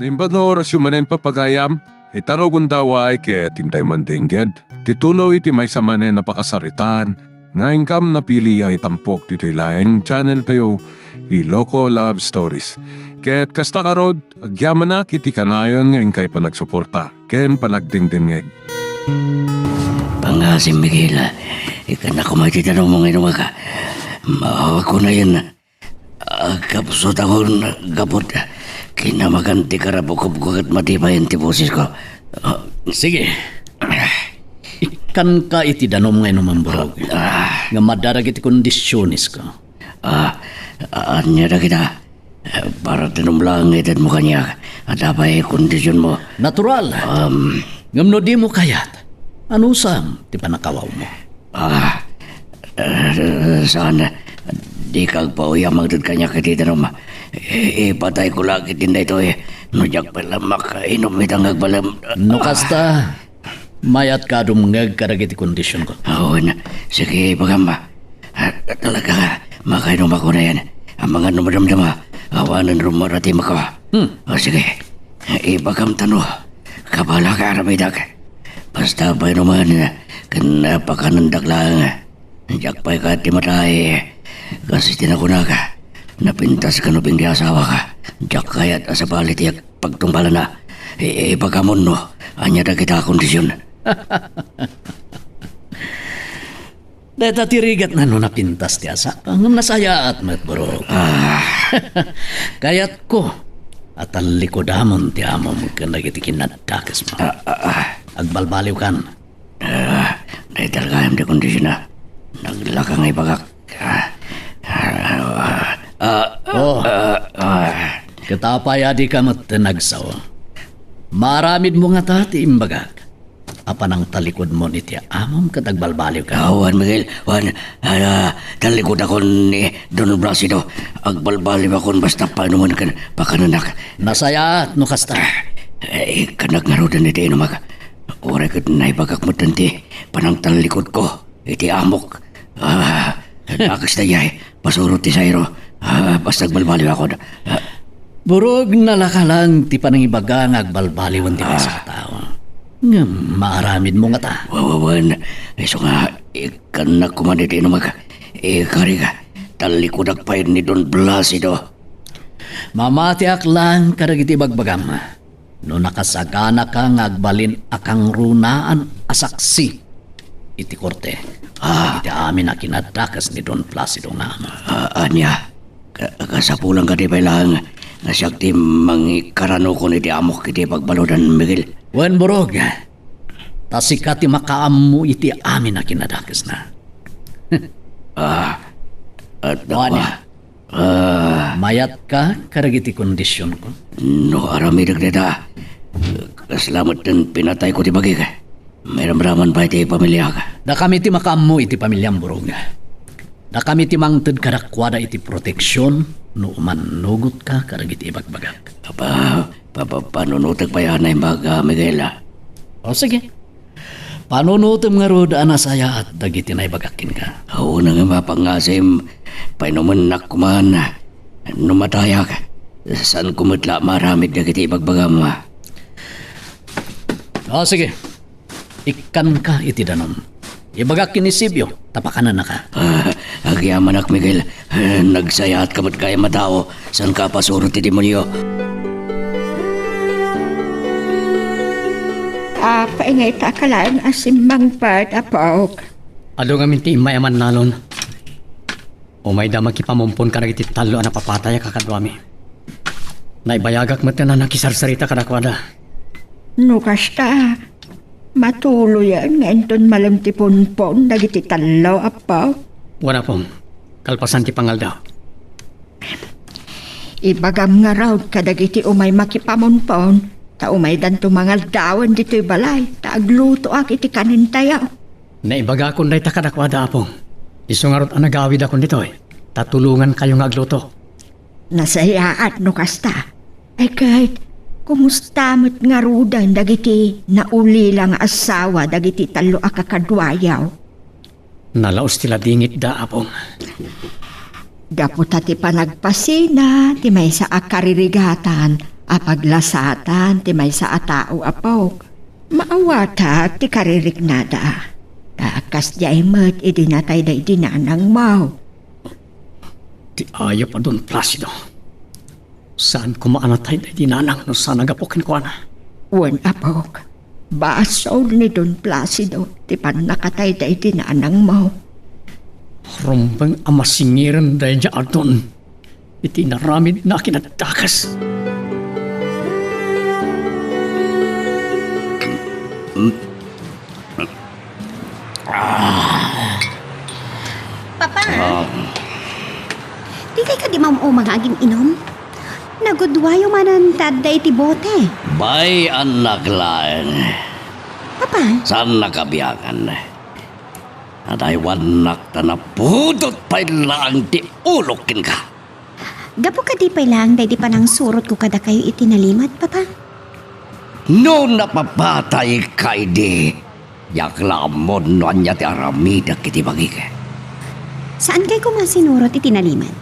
Limbano orasyon manen papagayam, itaro gundaway kaya tintay mandingged. Titulo iti may samanen napakasaritan, nga ingkam napili ay tampok dito'y laing channel kayo, Iloko Love Stories. Kaya't kasta karod, agyaman na kiti kanayon ngayon kay panagsuporta, ken panagdingdingeg. Pangasim, Miguel. Ikan ako magtitanong mo ngayon ka. Maawa ko na yan. Kapsot ako gabot. Kinamaganti ka rabukop at matibayan ti boses ko. Sige. Ikan ka iti danom ngayon mamburog. Nga madarag iti kondisyonis ko. Anya na kita. Para tinumlang edad mo kanya. At apay kondisyon mo. Natural. Ngamno di mo kayat. Ano sam ti panakawaw mo? Saan? Di kag pauyang magdud kanya kiti danom. Ipatay ko lagi din na ito Nujak pala makainom itang agbalam. No kasta, mayat ka dumungag karagiti kondisyon ko. Oo na. Sige, bagamba. Talaga ka, makainom ako na yan. Ang mga numadamdama, awanan rumaratim ako. Sige, ibagam tano. Kabala ka aramidag. Basta pa naman, kanapakanandag lang. Nujak pa'y ka timatay. Kasi tinakuna ka. Napintas ka nubing di asawa ka. Diyak kaya't asabalit yak pagtumbala na. Ipagamon no. Anya na kita kondisyon. Dahil tirigat na no napintas ti asa. Ang nasaya at matburo. Kaya't ko. At ang likodamon ti amom ka nagiti kinadakas mo. Agbalbaliw kan. Dahil talaga yung di kondisyon na. Naglakang ibagak. Katapay adi ka matinagsaw. Maramid mo nga tati imbagag. Apa nang talikod mo ni tiya amom katagbalbaliw ka. Wan Miguel, talikod ako ni Don Brasido. Agbalbaliw ako basta paano man kan pakananak. Nasaya at no kasta. Kanak nga rodan iti inumaga. Oray kat na ibagak mo tanti. Panang talikod ko. Iti amok. Akas na yay. Pasurot ti sayro. Basta agbalbaliw ako. Burog na lakalang ti panangibaga nga agbalbaliwan ti sa tao. Nga maaramid mo nga ta. Wawawan. So nga, ikanak kumanit inumaga. Kari ka. Talikodak pa ni Don Blasido. Mamatiak lang karagiti bagbagam. No nakasagana ka nga agbalin akang runaan asaksi. Iti korte. Iti amin na kinadakas ni Don Placido nga. Anya, kasapulang ka di ba lang na siyak ti mangikarano ko ni di amok iti pagbalodan, Miguel. Wen burog, tasika ti makaammo iti amin na kinadakas na. At Anya, mayat ka karagiti kondisyon ko. No, aramidag nita. Kasalamat din pinatay ko ti bagay ka. May ramraman pa iti pamilya ka. Da kami ti makaammo iti pamilyang burog. Da kami ti mangted kadakwada iti proteksyon no umanugot ka karagiti ibagbagak. Panunutag pa yan na yung baga, Miguel. O sige. Panunutom nga rod anasaya at dagiti na ibagakin ka. Oo na nga mapangasim. Painumanak kuman. Numataya ka. Saan kumatla maramid dagiti ibagbagam. O sige. Ikan ka iti danom. Ibagakin ni Sibyo. Tapakanan na ka. Agyaman ak, Miguel. Nagsaya at kamat kaya matao. Saan ka pasurot ti demonyo? Paingay ta kalaan asimbang part apok. Ado nga minti mayaman nalon. Umay da magkipamumpon ka na iti talo na papataya kakadwami. Naibayagak mo na nakisarsarita kadakwada. No kasta, matuloy yan nga enton malamtipunpon dagiti talo apok. Wala pong, kalpasan ti pangal daw. Ibagam nga raw kadagiti umay makipamunpon. Ta umay dan tumangal dawan dito'y balay. Ta agluto ak iti kanintayaw. Naibaga akong day takadakwada apong. Iso nga rot ang nagawid akong dito eh. Tatulungan kayo nga agluto. Nasayaat no kasta. Ay kahit kumusta mo't nga rudan dagiti naulila nga asawa dagiti talo akakadwayaw. Nalaos tila dingit da apong. Dapo ti panagpasina, ti may sa akaririgatan, Apaglasatan ti may sa atao apog. Maawata ti karirignada. Takas di ay mat idinatay da idinanang mau. Ti ayo pa doon, Placido. Saan ko maanatay na dinanang no saan nagapokin ko na? Wan apog. Basol ni Don Placido ti panakatay da idinanang mau. Rumbang amasingiran dahil dyan doon. Iti naramid na kinatakas. Papa, di kay ka di mga aging inom? Nagudwayo manan tada iti bote. Bay anak lain. Papa, Saan nakabiyangan? At ay wanak na napudot pa lang ti ulokin ka. gapo ka di pa lang di pa nang surot ko kada kayo itinalimat, Papa. No napapatay kay di. Yaklamon no anya ti aramida kiti bagike. Saan kayo ko masinurot itinalimat?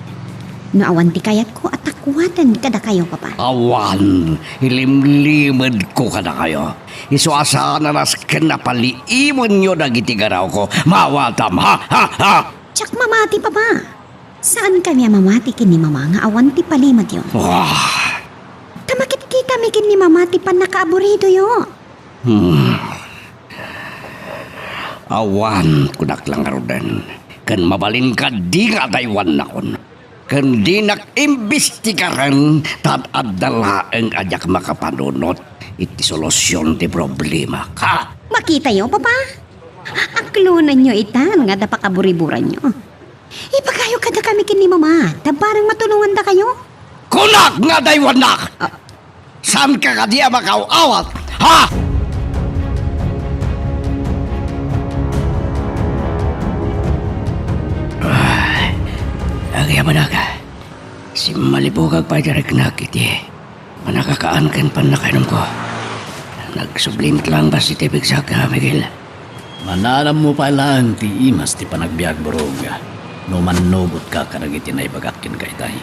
No awan ti kayat ko at takwatan kada kayo, Papa. Awan, ilimlimad ko kada kayo. Isuasa na nas kinapaliiwan nyo na gitigaraw ko. Mawatam, ha, ha, ha! Tsak mamati, Papa. Saan kami mamati kini mama nga awan ti palimat yun? Wah, Tamakit kita mi kini mamati pan nakaaburido yo. awan kudak lang arudan. Kan mabalin ka di nga taywan na kon. Kan di nak-imbestigaran tad adala ang ajak makapanunot iti solusyon ti problema ka. Makita yo, Papa. Aklunan nyo itan nga dapakaburiburan nyo. Ipagayo kada kami kini mama. Tabarang matulungan da kayo. Kunak nga daywanak! Saan ka ka diya makaawat? Ha? Agya managa. Si malibugag pa direk nakiti. Manakakaan kan panakainom ko. Nagsublimit lang ba si Tibig Saka, Miguel? Mananam mo pa lang ti imas ti panagbiag borong. No manubot ka karagiti na ibagakin ka itay.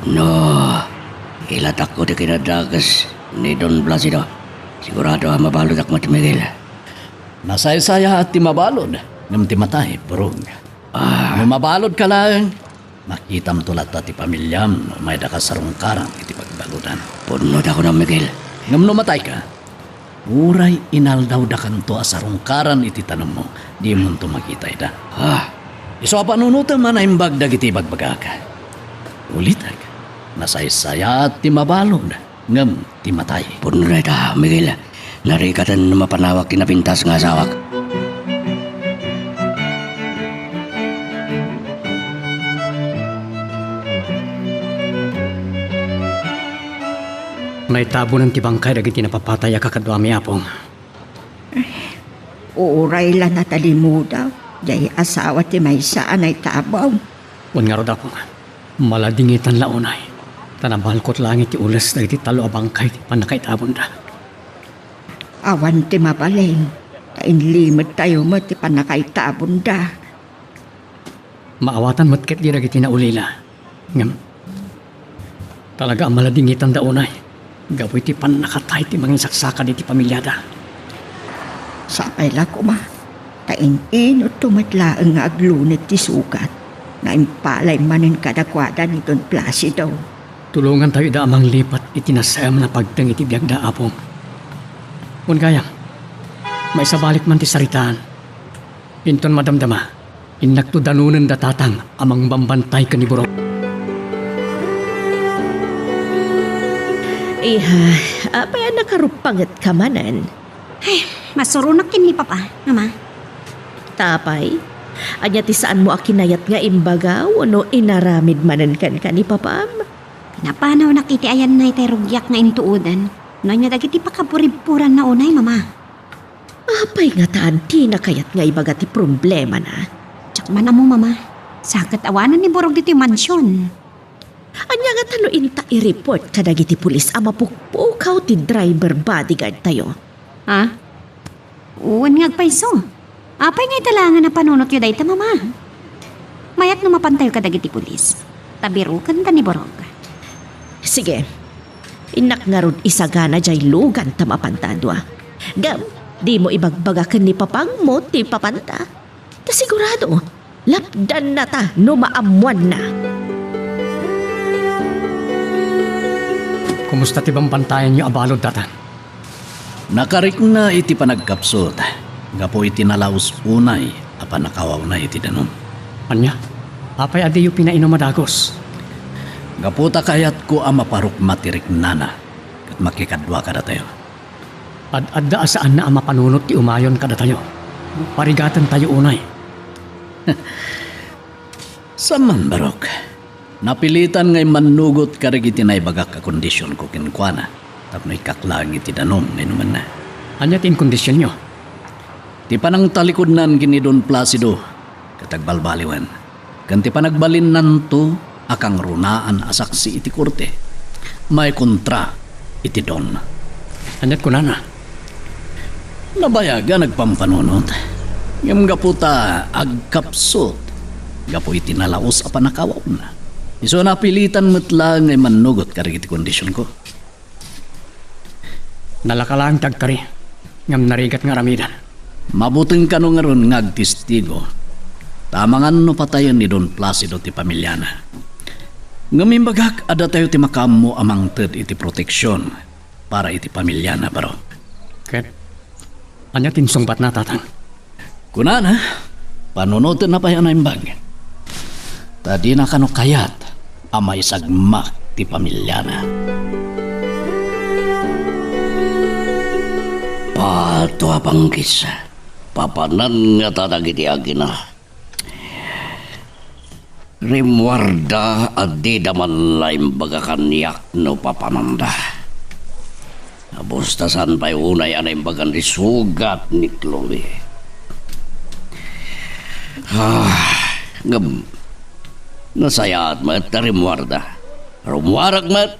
No, ilatak ko di kinadagas ni Don Placido. Sigurado mabalod ako ti Miguel. Nasaysaya at ti mabalod. Ngam ti matay borong. No mabalod ka lang. Makitam tulat ti pamilyam no may dakasarong karang iti pagbaludan. Punod ako ng Miguel. Ngam no matay ka. Uray inaldaw da kanto asarungkaran iti tanong mo. Di mo to makita ida. Ha? Iso panunutan man ay imbag dagiti bagbagaka. Ulitag. Nasaysaya at ti mabalod. Ngam ti matay. Punod ita, Miguel. Narikatan na mapanawak kinapintas nga asawak. May tabo ng tibangkay dagiti napapatay kakadwami apong. Uuray lang na talimudaw. Jay asawa ti may saan ay tabaw. Wan nga rod apong. Maladingitan launay. Tanabalkot langit ti ulas dagiti talo abangkay ti panakaitabon da. Awan ti mabaleng. Kainlimod tayo mo ti panakaitabon da. Maawatan matket di dagiti na ulila. Ngam. Talaga ang maladingitan daunay. Gapoy ti panakatay ti mga saksaka di ti pamilyada. Sapay la kuma. Kain-inot tumatlaang nga aglunit ti sukat. Na impalay manin kadakwada ni Don Placido. Tulungan tayo da amang lipat itinasayam na pagtang iti biyag da apong. Kung kaya, may sabalik man ti saritaan. Pinton madamdama, inakto danunan da tatang amang bambantay ka ni Burok. Iha, apay nakarupangat ka manan. Ay, masurunak kin ni Papa, Mama. Tapay, anya ti saan mo akinayat nga imbaga no inaramid manan kan ni papam. Napanaw nakiti ayan na itay rugyak nga intuudan. No niya dagiti pakapuripuran na unay, Mama. Apay nga taan ti nakayat nga ibaga ti problema na. Tsak man mo, Mama. Sakat awanan ni Borog dito yung mansyon. Anya nga talo inta i-report kadagiti pulis ama pukpukaw ti driver bodyguard tayo. Ha? Uwan nga paiso. Apay nga italangan na panunot yun dahita, Mama. Mayat na mapantayo ka dagiti pulis. Tabirukan ta ni Borog. Sige, Inak nga rod isagana jay lugan ta mapantadwa. Gam, di mo ibagbaga ken ni papang mo ti papanta. Ta sigurado, lapdan na ta no maamuan na. Kumusta ti bang bantayan niyo abalod datang? Nakarik na iti panagkapsot. Gapo iti nalaos unay, apan nakawaw na iti danom. Anya? Apay adi yung pinainom madagos. Gaputa kayat ko ang maparok matirik nana. Kat makikadwa ka na tayo. Ad-adda saan na ang mapanunot ti umayon kada tayo. Parigatan tayo unay. Saman barok. Napilitan ngay manugot karigiti na ibagak ka kondisyon ko kinkwana. Tapno ikaklang iti danom ngay naman na. Anya tin kondisyon nyo? Ti panang talikod nan gini Don Placido. Katagbalbaliwan. Kanti panagbalin nanto akang runaan asaksi iti korte. May kontra iti Don. Anyat ko na. Nabayaga nagpampanunod. Ngam gaputa agkapsot. Gapo iti nalaos apan nakawaw na. Iso napilitan metlang ngay manugot karigiti kondisyon ko. Nalakalang tagkari. Ngam narigat nga ramidan. Mabuting ka no nga ron ngagtistigo. Tamangan no patayan ni Don Placido ti pamilyana. Ngamimbagak ada tayo ti makamo amang ted iti proteksyon para iti pamilyana baro. Ket, anya tin sungbat na tatang. Kunana, panunutin na pa yan ang bag. Tadi na kano kayat amay sagmak ti pamilyana. Pato apanggis. Papanan nga tatagiti agina. Rimwarda adi daman laim bagakan yak no papananda. Abustasan pa'y unay anay bagan risugat ni Chloe. Ngam. Nasayaat mat na rimwarda. Rumwarak mat.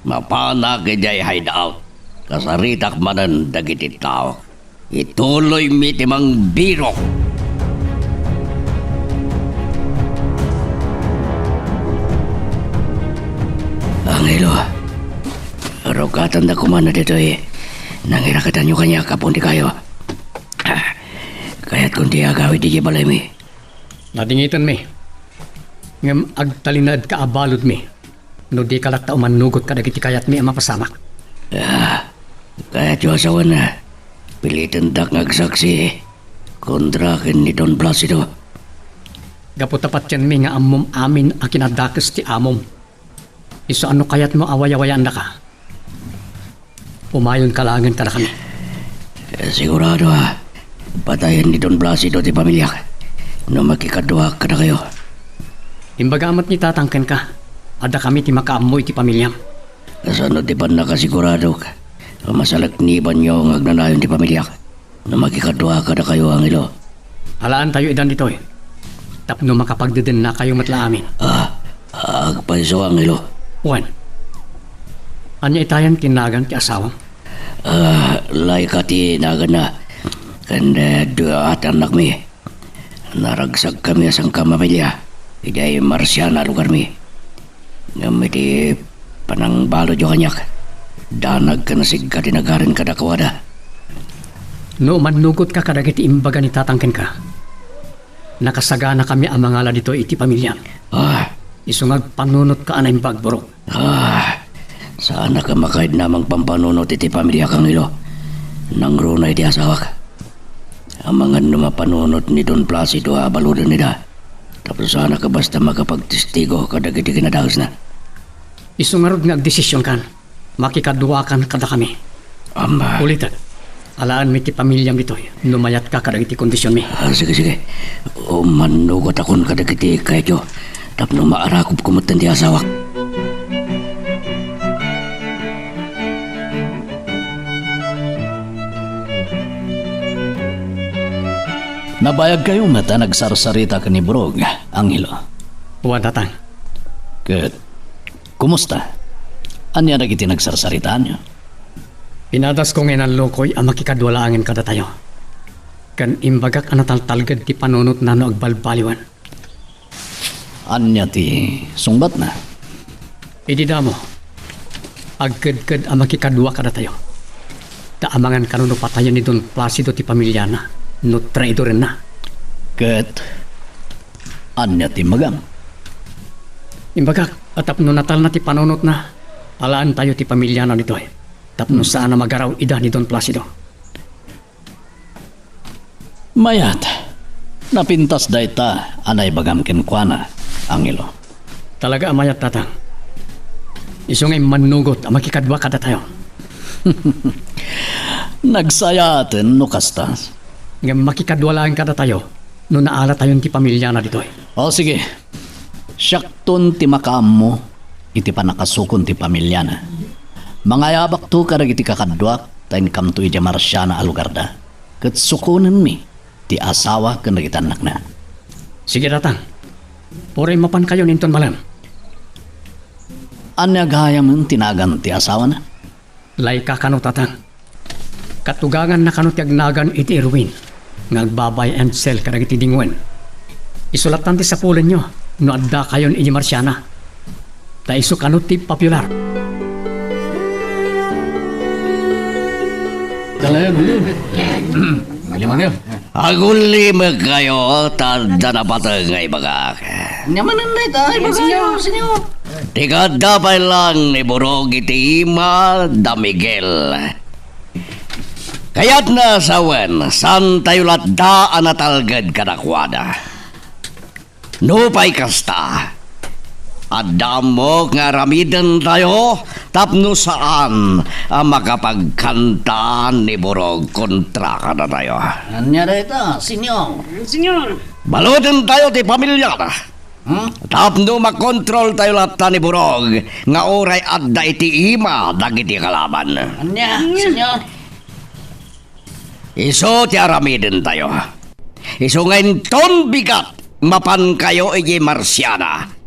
Mapanag jay hideout. Kasaritak manan dagiti tao. Ituloy mitimang birok. Angelo, rogatan da kumana dito nangirakatan nyo kanya kapon di kayo. Kaya't kung di agawi di balay mi. Nadingitan mi. Ngam agtalinad ka abalod mi. No di kalakta umanugot ka dagiti kayat mi ang mapasamak. Kaya't yung asawa na. Pilitan dak ngagsaksi. Kontra kin ni Don Placido. Gapo tapat yan mi nga amom amin a kinadakas ti amom. Iso ano kayat mo away-awayan na ka? Umayon kalangan ka na kami. Sigurado patayin ni Don Placido ti pamilya. No makikadwa ka na kayo. Imbagamat ni tatangken ka. Ada kami ti makaamoy ti pamilyam. Kasano di ba nakasigurado ka? Masalakniban nyo ang agnanayon ti pamilya. No makikadwa ka na kayo ang ilo. Halaan tayo idan dito Tapno makapagdeden na kayo matla amin. Agpaiso ang ilo. Juan, anya itayan tinagan ti asawam? Lay ka ti nagan na. Kanda dua at anak mi. Naragsag kami asang kamamilya. Iday Marcia na lugar mi. Ngamiti panang balo jo kanyak. Danag ka nasig ka tinagarin kada kawada. No manugot ka kadagiti imbaga ni tatangken ka. Nakasagana kami ang mga la dito iti pamilya. Isungag panunot ka anay bagborok. Sana ka makaid namang pampanunot iti pamilya kang ilo. Nang runay di asawak. Ang mga numapanunot ni Don Placido abaludan nila. Tapos sana ka basta makapagtistigo kadagiti kinadaos na. Isungarod nga agdesisyon kan. Makikaduwakan kada kami. Ulitan. Alaan mi ti pamilyam dito. Numayat ka kadagiti kondisyon mi. Sige. Manugot akon kadagiti kayo. Tapno maarakop kumutan ti asawak. Nabayag kayo mata nagsarsarita ka ni Brog, Angelo. Juan tatang. Good. Kumusta? Anya na kiti nagsarsaritaan nyo? Pinadas ko ngayon ang lokoy ang makikadwalaangin kada tayo. Kan imbagak anataltalgad ti panunot na no agbalbaliwan. Anya ti sungbat na? Idida mo. Agkad-kad ang makikadwa kada tayo. Taamangan kanuno patayan ni Don Placido ti pamilya na. No traidor na. Ket, anya ti magam. Imbaga, atapno natal na ti panunot na. Alaan tayo ti pamilya na nito eh. Tapno saan na magaraw ida ni Don Placido. Mayat, napintas dayta anay bagam kenkwana, Angelo. Talaga amayat tatang. Iso ngay manugot ang makikadwa kada tayo. Nagsayaten no kasta. Nga makikadwalaan kada tayo. No naala tayo ti pamilya na dito eh. O sige, syakton ti makaam mo, iti pa nakasukon ti pamilya na. Mga yabak to karag iti kakadwak, tayo kam to iti marsya na alugarda. Kat sukunan mi, ti asawa kan nagitanak na. Sige tatang. Puray mapan kayo ninton malam. Anya gaya mo tinagan ti asawa na? Laika kano tatang. Katugangan na kano ti agnagan iti Erwin. Ngagbabay and sell karag iti dingwen. Isulatan ti sa pulen nyo. No adda kayon iti marsyana. Ta iso kano ti popular. Aguli kayo, tanda na patangay baga. Nyaman na tayo, sinyo. Tiga dapay lang ni Burog iti Ima da Miguel. Kaya't na sawen, san tayo latdaan na talgad kadakwada. Nupay kasta. Adam mo nga ramidan tayo, tapno saan ang makapagkanta ni Burog kontra ka na tayo. Anya dayta, sinyo. Balutin tayo ti pamilya na. Tapno makontrol tayo lahat ni Burog nga oray adda iti Ima dagiti kalaban. Anya, sinyo. Iso ti aramidin tayo. Iso ngayon ton bigat mapan kayo iti Marsiana.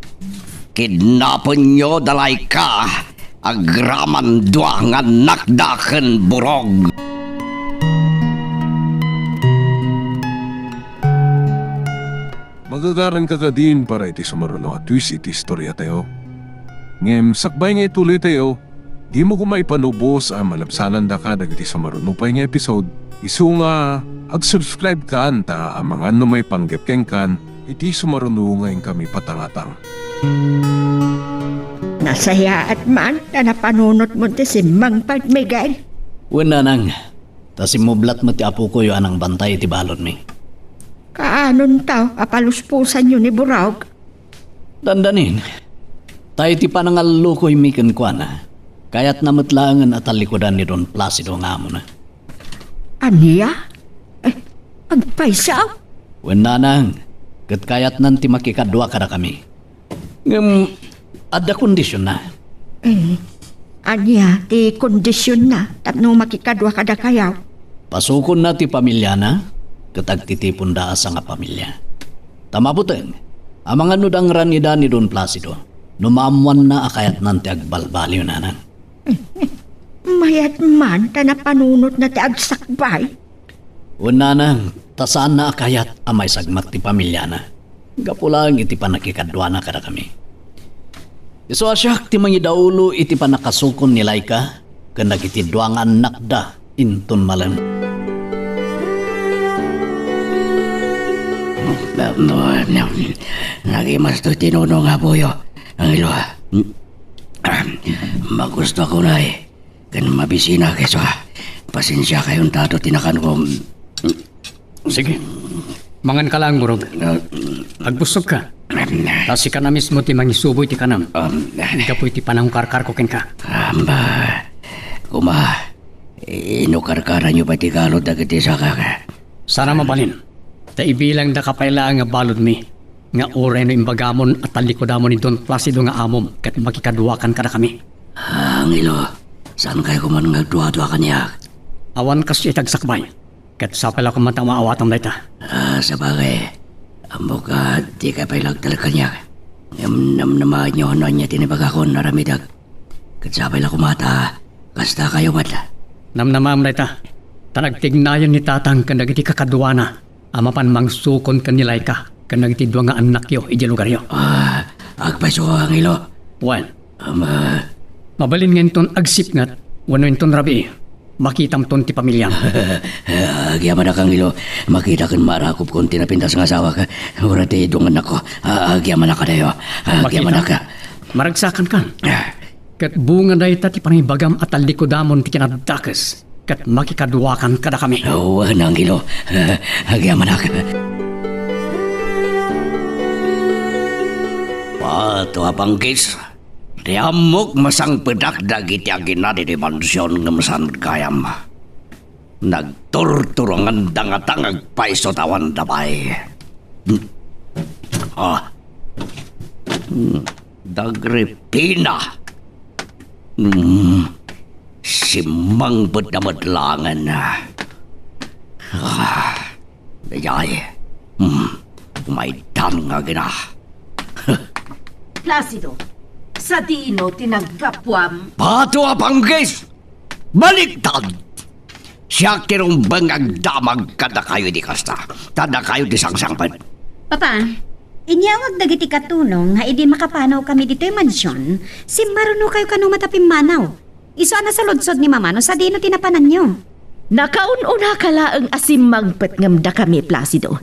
Kidnapon nyo dalay ka agraman dua nga nakdaken Burog. Magagaran ka din para iti sumaruno at twist iti istorya tayo. Ngem sakbay nga ituloy tayo, di mo kumaipanubos ang malabsanan da ka dagiti sumaruno pa nga episode. Isu nga ag-subscribe ka anta ang mga may panggepkeng kan iti sumaruno ngayon kami patangatang. Nasaya at man na napanunot mo ti si Mang Pagmigay. Wala nang, tas imublat mo ti apo ko yung anang bantay ti balon mi. Kaanon tao, apaluspusan yun ni Burog. Dandanin, tayo ti panangalukoy mi kenkwana, kaya't namatlangan at alikodan ni Don Placido nga mo na. Aniya? Agpaisaw? Wala nang, kat kaya't nanti makikadwa kada kami. Ngam, ada kondisyon na. Aniya, ti kondisyon na, tapno makikadwa kada kayaw. Pasukon na ti pamilya na, katagtitipon da asa nga pamilya. Tamabutin, ang mga nudang ranida ni Don Placido, numamuan na akayat nanti agbalbaliw na nan. Mayat man, ta napanunot na ti agsakbay. Una nang, tasaan na akayat amay sagmat ti pamilya na. Gapulang iti panakikadwa na kada kami. Iso asyak ti mangidaulo iti panakasukon ni Laika, kanag iti duangan nakda inton malam. Nagimas to tinuno nga buyo. Ang ilo. Magusto ko na eh. Kan mabisina keso. Pasensya kayong tato tinakan ko. Sige. Mangan ka lang, Burog. Agbusog ka. Tasi ka na mismo ti mangisuboy ti kanam. Ikapoy ti panahong karkar ko ken ka. Amba. Kuma. Inukarkara nyo ba ti galod dagiti sa kaka? Sana mabalin. Ta ibilang da kapailaan nga balod mi. Nga oray no imbagamon at talikodamon ni Don Placido nga amom kat makikaduwakan ka na kami. Ang ilo. Saan kayo kuman nga duwa-duwa kanya? Awan kas itagsakbay. Kat sapala ko man maawatan na ita. Sa bagay. Amo ka, di ka pailagdal kanya. Namnamaan nyo ano niya tinibagakon naramidag. Kat sapala kumata. Kasta kayo mata. Namnamam na ita. Tanagtignayan ni tatang kanag iti kakaduwana. Amapan mangsukon kanilay ka. Kanag iti dua nga anak yo iti lugar yo. Agpaso ang ilo. Wan. Mabalin ngayon ton agsip ngat, wano ton rabi, makitam ton ti pamilyam. Agyaman na kang ilo, makita kan marakop kung tinapintas ng asawa ka. Urati dungan ako, agyaman na ka dayo. Agyaman na ka. Maragsakan kan. Kat bunga dahi ti panibagam at alikodamon ti kinadakas. Kat makikaduwakan kada kami. Nang ilo, agyaman na ka. Pato apanggis. Riamok masang pedak dagiti agina di dimansyon ngemasan kayam. Nagturturongan dangatang agpaiso tawan dabay. Dagripina. Simang bedamedlangan. Dayay. Maidan nga gina. Placido, sa dino tinagkapwam. Pato apanggis! Baliktad! Siya kirong bangag damag kada kayo di kasta. Tada kayo di sangsangpan. Papa, inyawag dagiti katunong nga idi makapanaw kami dito yung mansyon. Si maruno kayo kanong matapim manaw. Iso na sa ludsod ni mama no sa dino tinapanan nyo. Nakaununa kala ang asimangpet ngam da kami, Placido.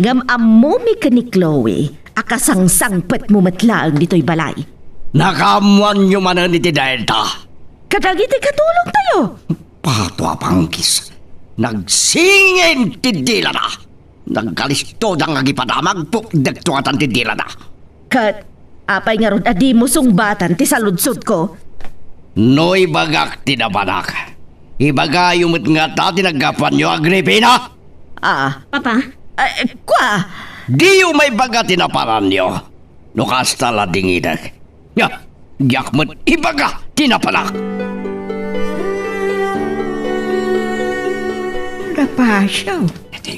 Ngam amumi ka ni Chloe, akasangsangpet mo matlaang dito'y balay. Nakamuan nyo man ni Delta. Kadagiti katulong tayo. Pato apanggis. Nagsingin tidila na. Nagkalisto dang agipadamag po dagtuatan tidila na. Kat, apay nga ron adi mo sungbatan ti saludsod ko. No'y bagak tinabanak. Ibaga yumit nga ta tinagapan nyo Agripina. Papa, Kwa, Di yung may baga tinaparan nyo. Nukasta la dingidag. Yakmat ibaga tinapanak. Rapasyaw,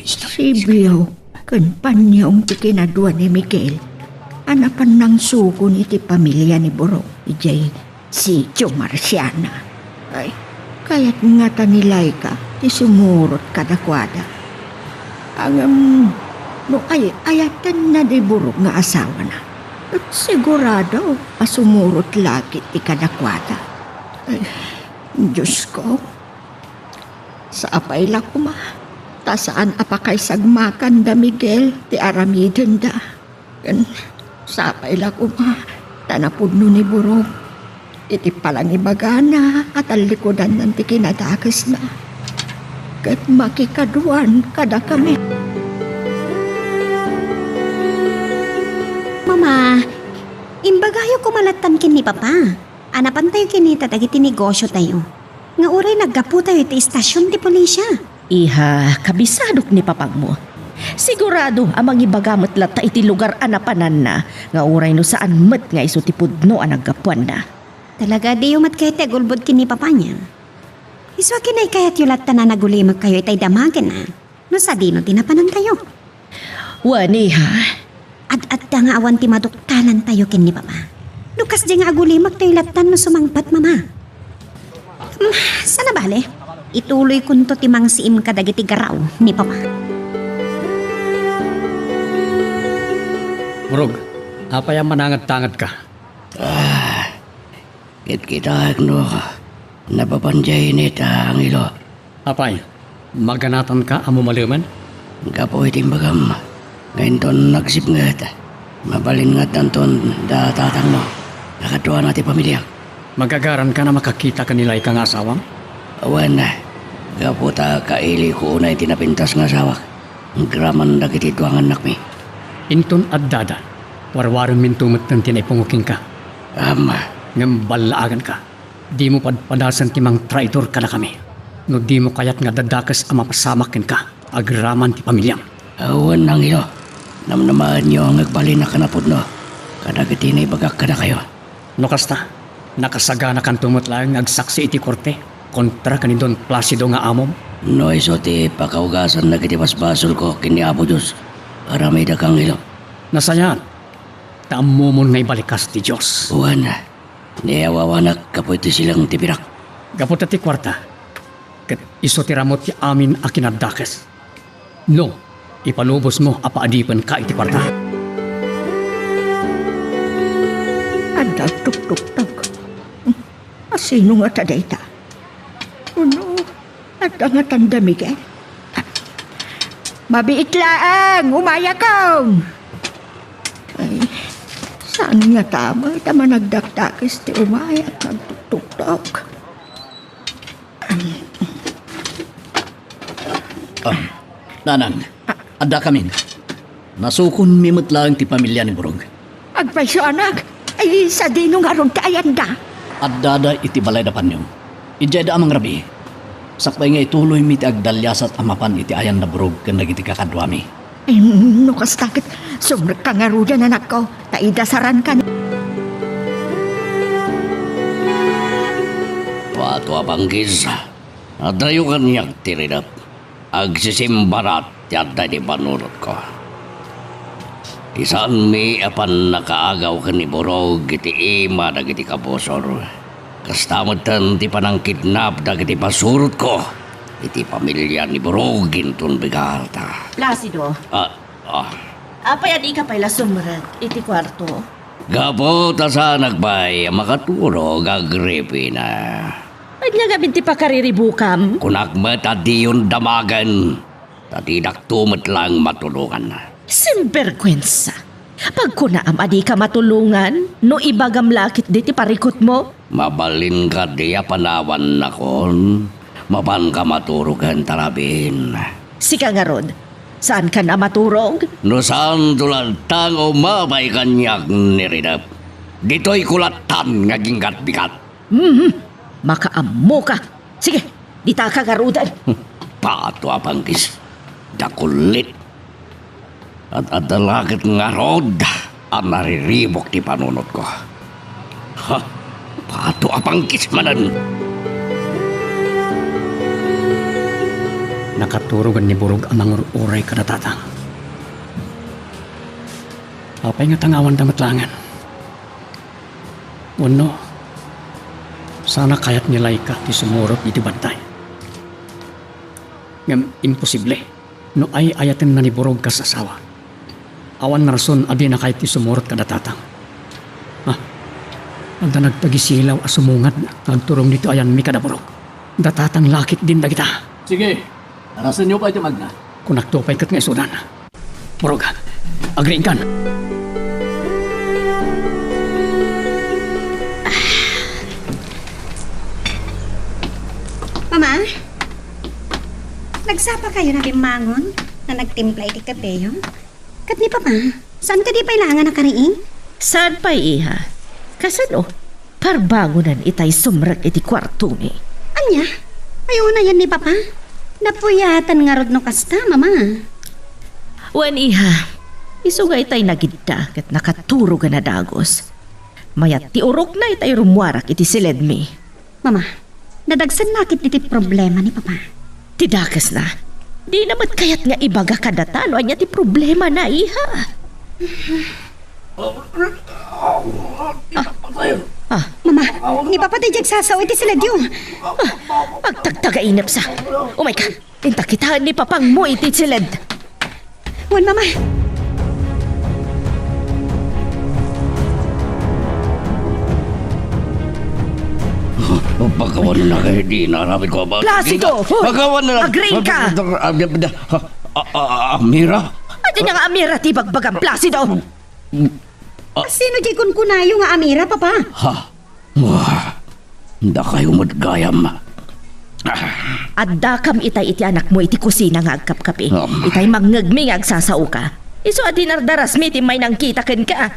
Sibiyaw, kan panyong ti kinadwa ni Miguel. Anapan ng suko ni ti pamilya ni Borok, ijay si Tio Marciana. Ay, kaya't nga ta ni Laika, ti sumurot kadakwada. Ang no ayatan na di Borok nga asawa na. At sigurado, asumurot lagi ti kadakwada. Ay, Diyos ko, sa apay la kuma, ta saan apakay sagmakan da Miguel, ti aramiden da. Kan, sa apay la kuma, tanapudno ni Borok. Iti palang ibagana at alikodan ng ti kinadakas na. Kat makikaduan kada kami. Mama, imbagayo kumalatan kin ni Papa. Anapan tayo kinita dagiti negosyo tayo. Nga uray naggapu tayo iti istasyon ti pulisya. Iha, kabisadok ni papang mo. Sigurado amang ibagamot lata iti lugar anapanan na nga uray no saan met nga iso ti pudno ang naggapuan na. Talaga di yumat kayo te gulbod kin ni Papa niya. Iswa kinay kaya't yulat na nagulimag kayo itay damagan na. No sa dino tinapanan tayo. Wani ha, At nga awan ti maduktalan tayo kin ni Papa. Lukas di nga agulimag tayo latan no sumangpat mama. Sana bale, ituloy kunto ti mangsiim kadagiti garaw ni Papa. Murog, apay ang manangat-tangat ka. Kit-kita no, napapanjay nita ang ilo. Apay, maganatan ka amo maluman? Kapoy timbagam. Ngayon ton nagsip nga. Mabalin nga tanton datatang no. Nakatuwa natin pamilya. Magagaran ka na makakita kanila ikang asawang? Awan na. Kaputa kaili ko unay tinapintas nga asawak. Graman na kiti tuang anak mi. Inton at dada, warwaran mintumot ng tinaipunguking ka. Ama. Ngam balaagan ka. Di mo padpadasan timang traitor ka na kami. No di mo kayat nga dadakas ang mapasamakin ka. Agraman ti pamilyam. Awan nang ilo. Namnamaan nyo ang agbalin na kanapod no. Kadagiti na ibagak ka na kayo. No kasta, nakasagana kan tumot lang agsaksi iti korte kontra kanin Don Placido nga amom. No iso ti pakaugasan na kiti basbasol ko kini Apo Diyos. Para may dakang ilo. Nasayan, taamumon nga ibalikas ti Diyos. Awan na. Niyawawanak kapoy ti silang tipirak. Gapot ti kwarta, kat iso ti ramot ti amin a kinadakes. No, ipalubos mo apaadipan ka iti kwarta. Ada tuk-tuk-tuk. Sino nga taday ta? Ano? At ang tanda, Miguel? Mabiit laang! Umaya ko! Ay, saan nga tama? Tama nagdaktakis ti umaya at nagtutok-tok. Nanang, adda kamin. Nasukon mimot lang ti pamilya ni Burog. Agpasyo anak, ay sa dino nga ron kaayanda. Adda iti balay da panyong. Ijeda amang rabi. Sakbay nga ituloy mi ti agdalyasat amapan iti ayan na Burog ken dagiti kakadwami. Ay, nukas takit. Sumrek ka nga rudan anak ko. Taidasaran ka. Pato abanggis. Adayo kanyak tiridap. Agsisimbarat yada di panurot ko. Isaan mi apan nakaagaw ka ni Borog iti ima dagiti kabosor. Kastamatan ti panang kidnap dagiti pasurot ko. Iti pamilya ni Borog intun bigalta. Placido, apay adi ka pala sumrat iti kwarto. Gapo ta sa nagbay makaturo gagripi na. Ay nga gabi ti pakariribukam. Kunakmet adi yung damagan. Tatidak tumet lang matulungan. Simperkwensa. Pag kunaam adi ka matulungan, no ibagam lakit di ti parikot mo, Mabalin ka di panawan na kon. Maban ka maturugan tarabin. sika nga rod. Saan ka na maturog? No saan tulantang o mabay kanyak niridap. Dito'y kulatan nga ginggat bigat. Makaammo ka. Sige, dita ka garudan. Pato apangkis. Dakulit. At adalakit nga rod. Ang nariribok ti panunot ko. Ha? Pato apangkis manan. Nakaturugan ni Burog ang mga uray kadatatang. Apay nga tangawan damatlangan. Uno, sana kayat nila ka ti sumurot iti bantay. Ngam imposible, no ay ayatin na ni Burog ka sa asawa. Awan na rason adi na kayat ti sumurot kadatatang. Anda nagpagisilaw a sumungad nagturong dito ayan mi kada Burog. Datatang lakit din dagita. Sige, arasan niyo pa iti magna. Kung naktupay kat nga isudan. Burog, agriin kan. Mama? Nagsapa kayo na limangon na nagtimpla iti kapeyo? Kat ni Papa, saan ka di pailangan nakariing? Saan pa iha? Kasano? Parbangunan itay sumrat iti kwarto mi. Anya? Ayaw na yan ni Papa. Napuyatan nga rod no kasta, Mama. Wan iha, isugay tay nagidda kat nakaturo ka na dagos. Mayat ti urok na itay rumwarak iti siled mi. Mama, nadagsan nakit iti problema ni Papa. Tidakas na. Di naman kayat nga ibaga kadatano anya ti problema na iha. Mama, ni Papa tayo jagsasaw iti sila diyo. Pagtagtagainap sa. Oh my God, tintakitaan ni papang mo iti siled. Wan, Mama. Pagkawan na kayo, di naramit ko ba? Placido! Pagkawan na lang! Agree ka! Amira? At yun nga Amira ti bagbagang Placido. Sino di kun kunayo nga Amira, Papa? Ha? Wah, hindi kayo madgayam. Adda kam itay iti anak mo iti kusina nga agkapkapi. Itay mangngagmi nga agsasao ka. Iso at dinardaras mi ti may nangkita ken ka.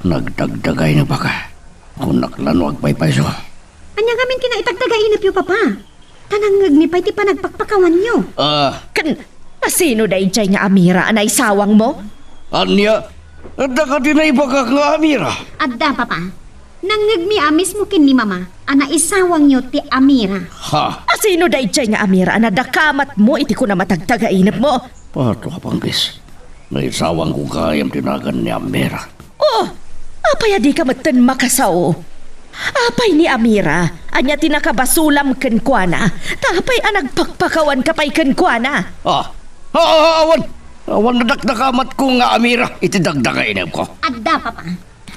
Nagdagdagay na baka. Kung naklanwag paypayso. Anya gamin kinaitagtagainap yo, Papa. Tanangag ni pa iti panagpakpakawan nyo. Ken, asino da ijay nga Amira anay sawang mo? Anya? Adda ka din na ibaka nga Amira. Adda, Papa. Nangagmi amis mo kin ni Mama. Ana isawang nyo ti Amira. Ha? Asino da ijay nga Amira anadakamat mo iti ko na matagtagainap mo? Pato ka panggis. Naisawang ko kayam tinagan ni Amira. Oh, apay di ka matan makasao. Apay ni Amira, anya tinakabasulam ken kuana. Tapay anagpakpakawan kapay ken kuana. Awan! Awan nadakdakamat ko nga Amira. Iti dagdagainap ko. Adda, Papa.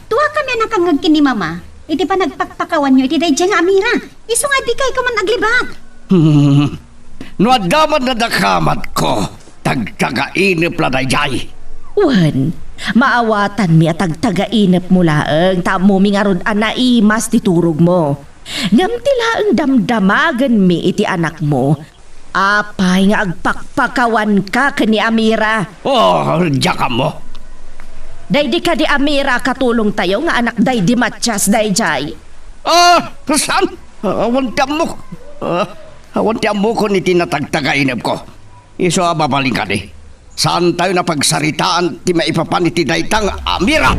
Tuwa kami nakangag kin ni Mama. iti pa nagpakpakawan nyo iti dayjay nga amira. Iso nga di kay ko man naglibak. No adaman na dakamat ko, tagtagainip la dayjay. Wan, maawatan mi at tagtagainap mo laeng tamo mi nga rod anaimas ti turog mo. Ngam ti laeng damdamagan mi iti anak mo. Apay nga agpakpakawan ka kani Amira. Oh, diyaka mo. Daydi ka di Amira katulong tayo nga anak daydi Matsyas dayjay. Saan? Awan tiyan mo ko ni tinatagtagainip ko. Iso babaling ka di. Saan tayo na pagsaritaan ti maipapan iti daytang Amira?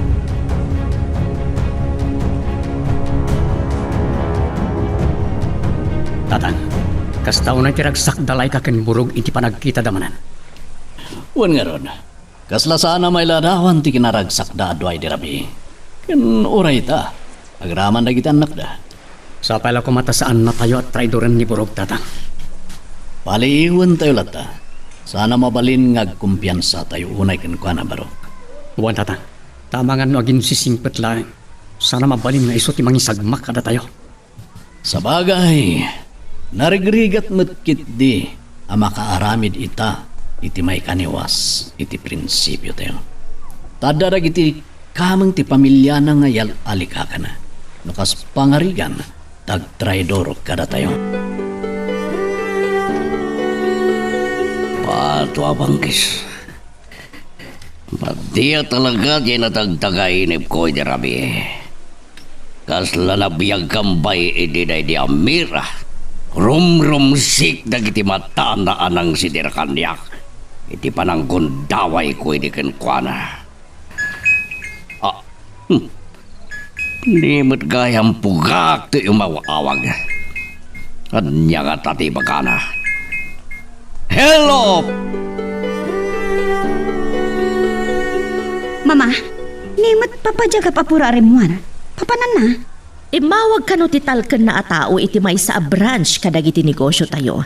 Tatang, kastaw na tiragsak dalay ka ken burog iti panagkita damanan. Wan nga ron. Kasla sana may ladawan ti kinaragsak da adway di rabi. Ken oray ta. Agraman na kita anak da. Sa pala ko mata saan na tayo at traidoran ni burog, tatang. Paliiwan tayo lata. Sana mabalin nga kumpiyansa tayo unay ken kuana baro. Uwan, tatang. Tama nga no agin sisingpet lang. Sana mabalin nga iso ti mangisagmak kada tayo. Sa bagay, narigrigat metkit di ang makaaramid ita iti may kaniwas iti prinsipyo tayo. Tadarag iti kamang ti pamilya na ngayal alika ka na. Nukas pangarigan, tag-traidor kada tayo. Pato abangkis. Padiya talaga di natagtagainip ko iti rabi. Kasla nabiyag kambay iti day di Amira. Rumrumsik dagiti mata na anang sidir kanyak. Iti panang gundaway ko iti kenkwana. Limit gayang pugak ti umawawag. Anya nga tati bagana. Hello! Mama, nimot papadyaga papura rimwan. Papanan na. Imawag ka no titalken na atao iti may sa branch kadagiti negosyo tayo.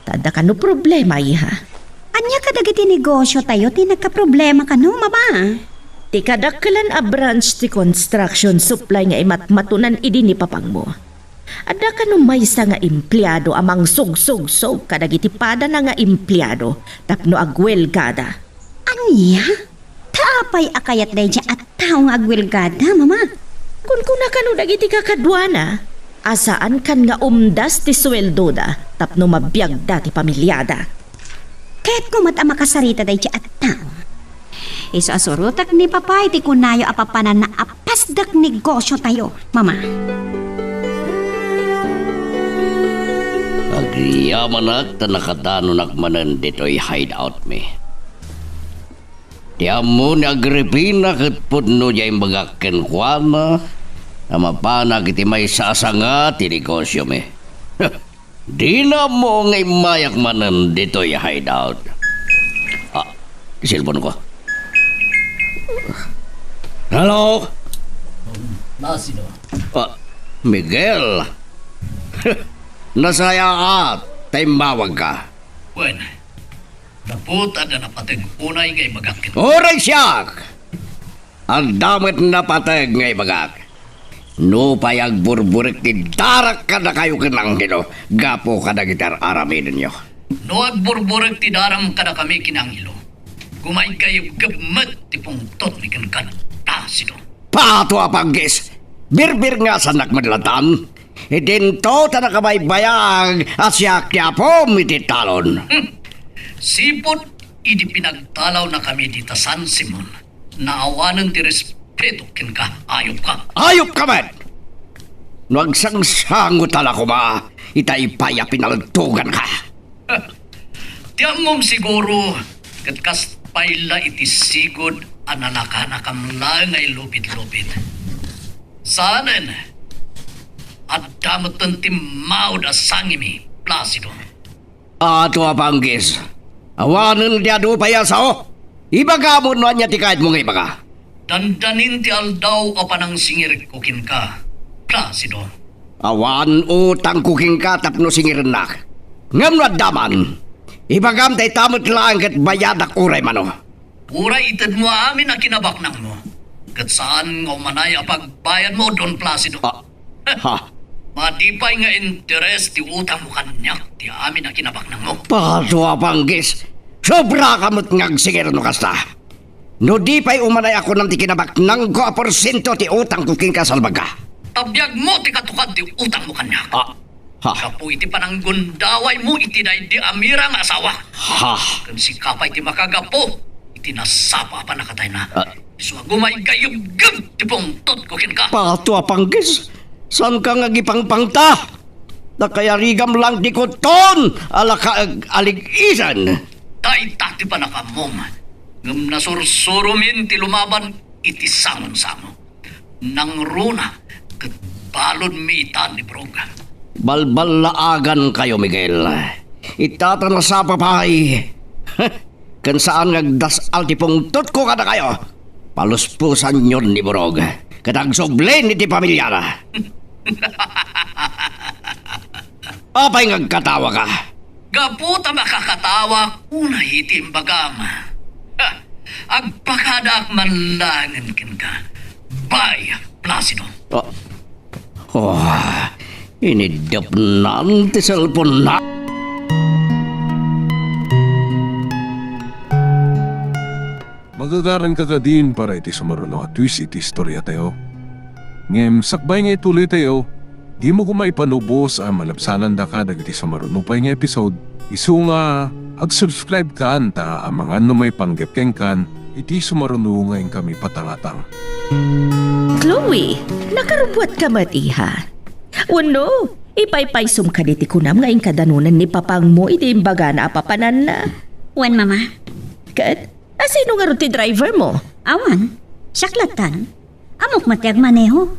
Tada ka no problema iha. Anya kadagiti negosyo tayo, ti nagka-problema ka no, mama. Ti kadakkelan a branch ti construction supply nga imatmatunan idi ni papang mo. Ada ka no maysa nga empleyado amang sug-sug-sug kadagiti pada na nga empleyado tapno agwelgada. Anya? Taapay akayat day dya at tao nga agwilgada, mama. Kung kuna ka no dagiti kakadwana, asaan kan nga umdas ti sweldo da tapno mabiyag da ti pamilyada. Kahit kumat ang makasarita day dya at tao. Iso asurutak ni papay ti kunayo apapanan na apasdak negosyo tayo, mama. Agyaman ta nakadano nakmanan dito'y hideout me. Tiyan mo ni Agripina kat pudno diya'y magakken kuwana na mapanag iti may sasanga ti negosyo me. Di na mo ngay mayak manan dito'y hideout. Silpon ko. Hello? Nasino? Miguel. Nasaya ka. Taimawag ka. Bueno, naputa na napatag unay ngay magakit. Oray siyak! Ang damit na patag ngay bagak. No payag burburik ti darak ka na kayo kinanghilo. Gapo ka na gitar aramidin nyo. No agburburag ti daram kada kami kinangilo. Kumain kayo gamat ti pungtot ni kankan. Tasino. Pato apanggis! Birbir nga sa nakmadlatan. Idinto ta nakabaybayag at siya kya po mititalon. Sipot, idi pinagtalaw na kami dita San Simon. Naawanan ti respeto kin ka, ayop ka. Ayop ka man! Nagsangsango tala ko ma. Itay-paya pinaltugan ka. Tiyan mong siguro, katkas payla iti sigod analakana kamla ngay lupit-lupit. Saanan, at damatan ti maud asangimi, Placido. Ato apanggis. Awanan dia do payasao. Ibaga mo no anya ti kahit mo nga ibaga. Dandanin ti aldaw a panang singir kukin ka, Placido. Awan utang kuking ka tapno singirin na. Ngam na daman. Ibagam tay tamot lang kat bayadak uray mano. Uray itad mo amin na kinabaknang mo. Kat saan nga umanay a pagbayad mo, Don Placido? Ha? Madipay nga interes ti utang mo kanyak ti amin na kinabaknang mo. Padua panggis. Sobra kamot ngagsigir no kasta. No di pa'y umanay ako ng tikinabaknang ko a porsyento ti utang ko kinkasalbaga. Tabiyag mo ti katukad ti utang mo kanyak. Ha? Kapo iti pananggundaway mo iti na di amira nga asawa. Ha? Kan si kapay ti makagapo, iti nasapa pa nakatay na. So gumay gayub-gab ti pungtot ko kinka. Padua panggis. San ka nga gipangpangta? Nakayarigam lang di ko ton. Alaka aligisan. Tay tati pa nakamom. Ngam nasursurumin ti lumaban iti samon-samo. Nang runa, kat balon mi itan ni Broga. Balbalaagan kayo, Miguel. Itatan na sa papay. Kan saan ngagdasal ti pungtot ko kada kayo. Paluspusan yun ni Borog. Katagsoblen ni ti pamilyara. Apay ngagkatawa ka? Gaputa makakatawa una hitim bagama. Agpakadak manlangan kin ka. Bay, Placido. Inidap na ti cellphone na. Magagaran ka din para iti sumaruno at twist iti istorya tayo. Ngem sakbay nga ituloy tayo, di mo kumaipanubos ang malapsanan da ka dagiti sumaruno pa nga episode. Isu nga, ag-subscribe ka anta ang mga may panggepkeng kan, iti sumaruno ngayon kami patangatang. Chloe, nakarubuat ka matiha. Uno, ipaypaysum ka diti kunam ngayon kadanunan ni papang mo iti imbaga na apapanan na. Wan, mama. Kat, asino nga ruti driver mo? Awan. Saklatan. Amok matiag maneho.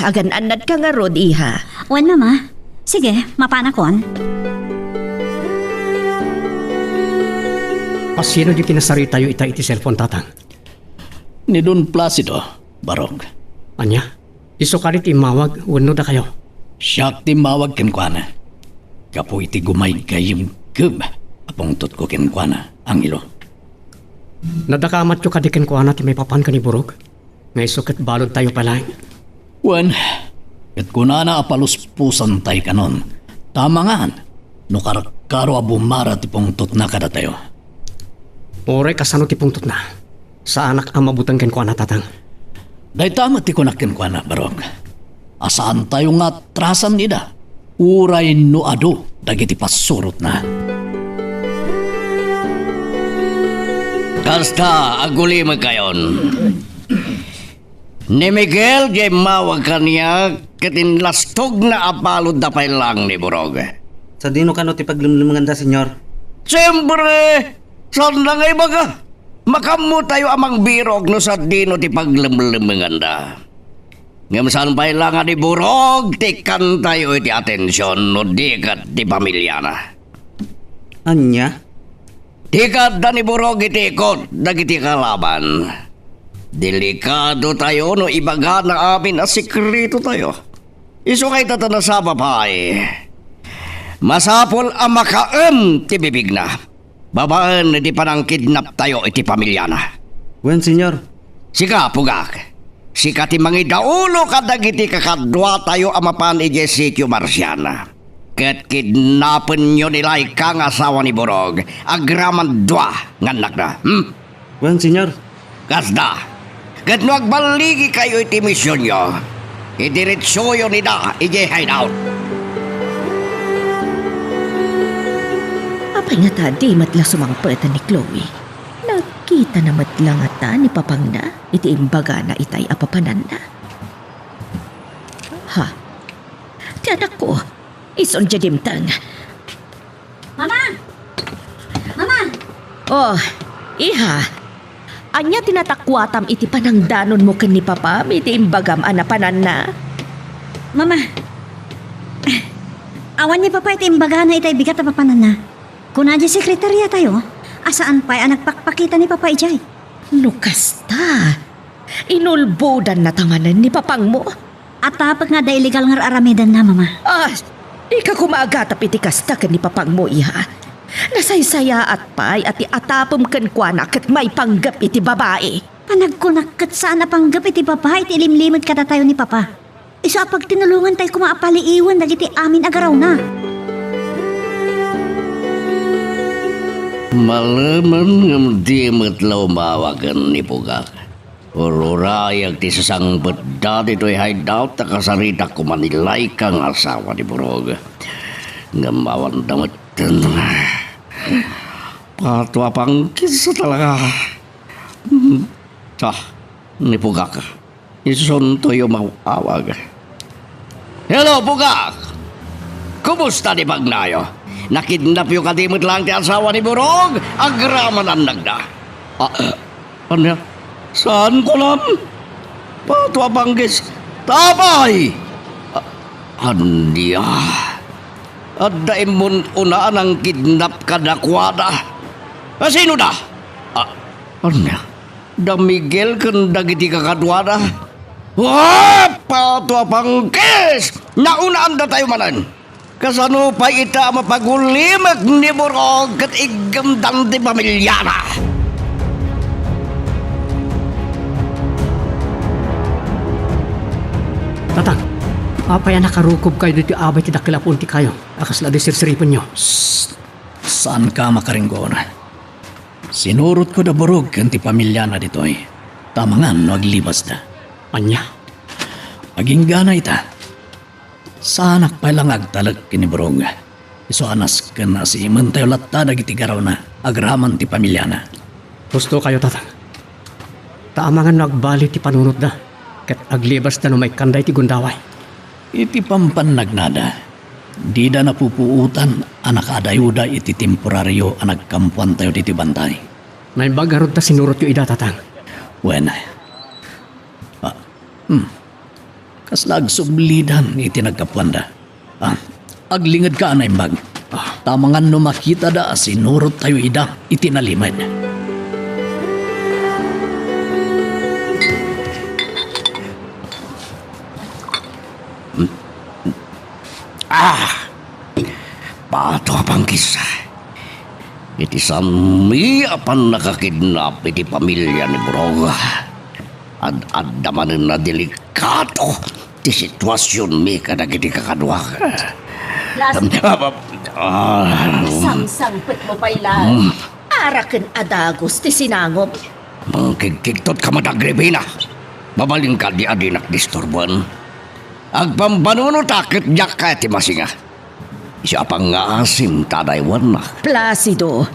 Agan-anad ka nga rod, iha. Wan, mama. Sige, mapanakon. Pasino di kinasari tayo iti cellphone tatang? Ni Don Placido, Barog. Anya? Iso ka rin imawag, wano da kayo. Siyak ti mawag kinkwana. Kapo iti gumay gayim gub. Apungtot ko kinkwana ang ilo. Nadakamat yung kadikin ko ti may papan ka ni Burog. Ngay sukat balod tayo palang. Wan, kat kunana apaluspusan tayo kanon. Tama nga, no karakaro abumara ti pungtot na kada tayo. Oray kasano ti pungtot na. Sa anak ang mabutang ken ko tatang. Dahil tama ti kunak kinkwana, Barog. Asaan tayo nga trasan nida. Uray no ado, dagiti pasurot na. Kasta, aguli magkayon. Ni Miguel, jay mawag kaniya, katinlastog na apalod na pay lang ni Borog. Sa dino ka no ti paglumlumangan da, senyor? Siyempre, saan na nga iba ka? Makamu tayo amang birog no sa dino ti paglumlumangan da. Ngam saan pay lang ni Borog, tikan tayo iti atensyon no di kat ti pamilya na. Anya? Tikat da ni Borog iti ikot, dagiti kalaban. Delikado tayo no ibaga na amin na sikrito tayo. Iso kay tatana sa babae. Masapol ang makaem ti bibig na. Babaan di panang kidnap tayo iti pamilya na. Wen, senyor? Sika, pugak. Sika ti mangidaulo kadagiti kakadwa tayo amapan iti sitio Marciana. Ket kidnapen nyo nila ikang asawa ni Borog. Agraman dwa nganak na. Wen, senyor? Kasda, ket no agbaligi kayo iti misyon nyo. Idiretso yun nila iti hideout. Apay nga tadi matla sumangpatan ni Chloe. Nakita na matla nga ta ni papang na iti imbaga na itay apapanan na. Ha? Ti anak ko, ison jadimtang. Mama! Mama! Oh, iha. Anya tinatakwatam iti panangdanon mo ken ni papa iti imbagam anapanan na. Mama! Awan ni papa iti imbaga na itay bigat na papanan na. Kung nadya sekretarya tayo, asaan pa'y ang nagpakpakita ni papa ijay? Nukasta. Inulbodan na tamanan ni papang mo. At tapag nga da illegal nga aramidan na, mama. Ah, di ka kumagatap iti kasta ken ni papang mo, iha. Nasaysaya at pay at iatapom ken kwanak ket may panggap iti babae. Panagkunak kat saan na panggap iti papa iti ilimlimod kada tayo ni papa. Isa pag tinulungan tayo kumaapaliiwan dagiti amin agaraw na. Malaman ngam di matlaw mawagan ni Pugak. Ururayag ti sasang bedda dito'y hideout na kasarita ko manilay kang asawa ni Burog. Ngamawan damatan. Patwa pang kisa talaga. Ni Pugak. Isunto yung mawawag. Hello, Pugak! Kumusta ni Bagnayo? Nakidnap yung kadimot lang ti asawa ni Burog. Agraman ang nagda. Ano? Saan ko lang? Patwa banggis. Tabay! Andiya. At daim mo unaan ang kidnap kadakwada. Sino da? Ano? Da Miguel kan dagiti kakadwada. Patwa banggis! Naunaan da tayo manan. Kasano pa ita mapagulimag ni Burog kat igamdang di pamilyana. Tatang, apay nakarukob kayo dito abay ti dakilapon ti kayo. Akas la di sirsiripon nyo. Saan ka makaringgon? Sinurot ko da Burog kan ti pamilya na dito'y. Tamangan no aglibas da. Anya? Aging gana ita. Sanak pa lang agtalag kini Burog. Iso anas ka na si Mantayo latta dagiti garaw na agraman ti pamilya na. Gusto kayo, tatang. Taamangan no agbali ti panunot da. Kat aglibas na no may kanday ti gundaway. Iti pampannagnada. Di da napupuutan anak adayuda iti temporaryo anagkampuan tayo diti bantay. Naibagarod ta sinurot yung ida, tatang. Wen. Kaslag sublidan iti nagkapuan da. Aglingad ka na imbag. Tamangan no makita da sinurot tayo ida iti nalimad. Pato pang kisa. Iti sami apan nakakidnap iti pamilya ni Burog. Ad-adamanin na delikato ti sitwasyon mi kadag iti kakadwa. Samsangpet mo pa ilan. Araken adagos ti sinangom. Mangkigkigtot ka madagribina. Babaling ka di adinak disturban. Agpambanuno takit diyak ka ti masinga. Siya pang nga asim tadaywan na. Placido,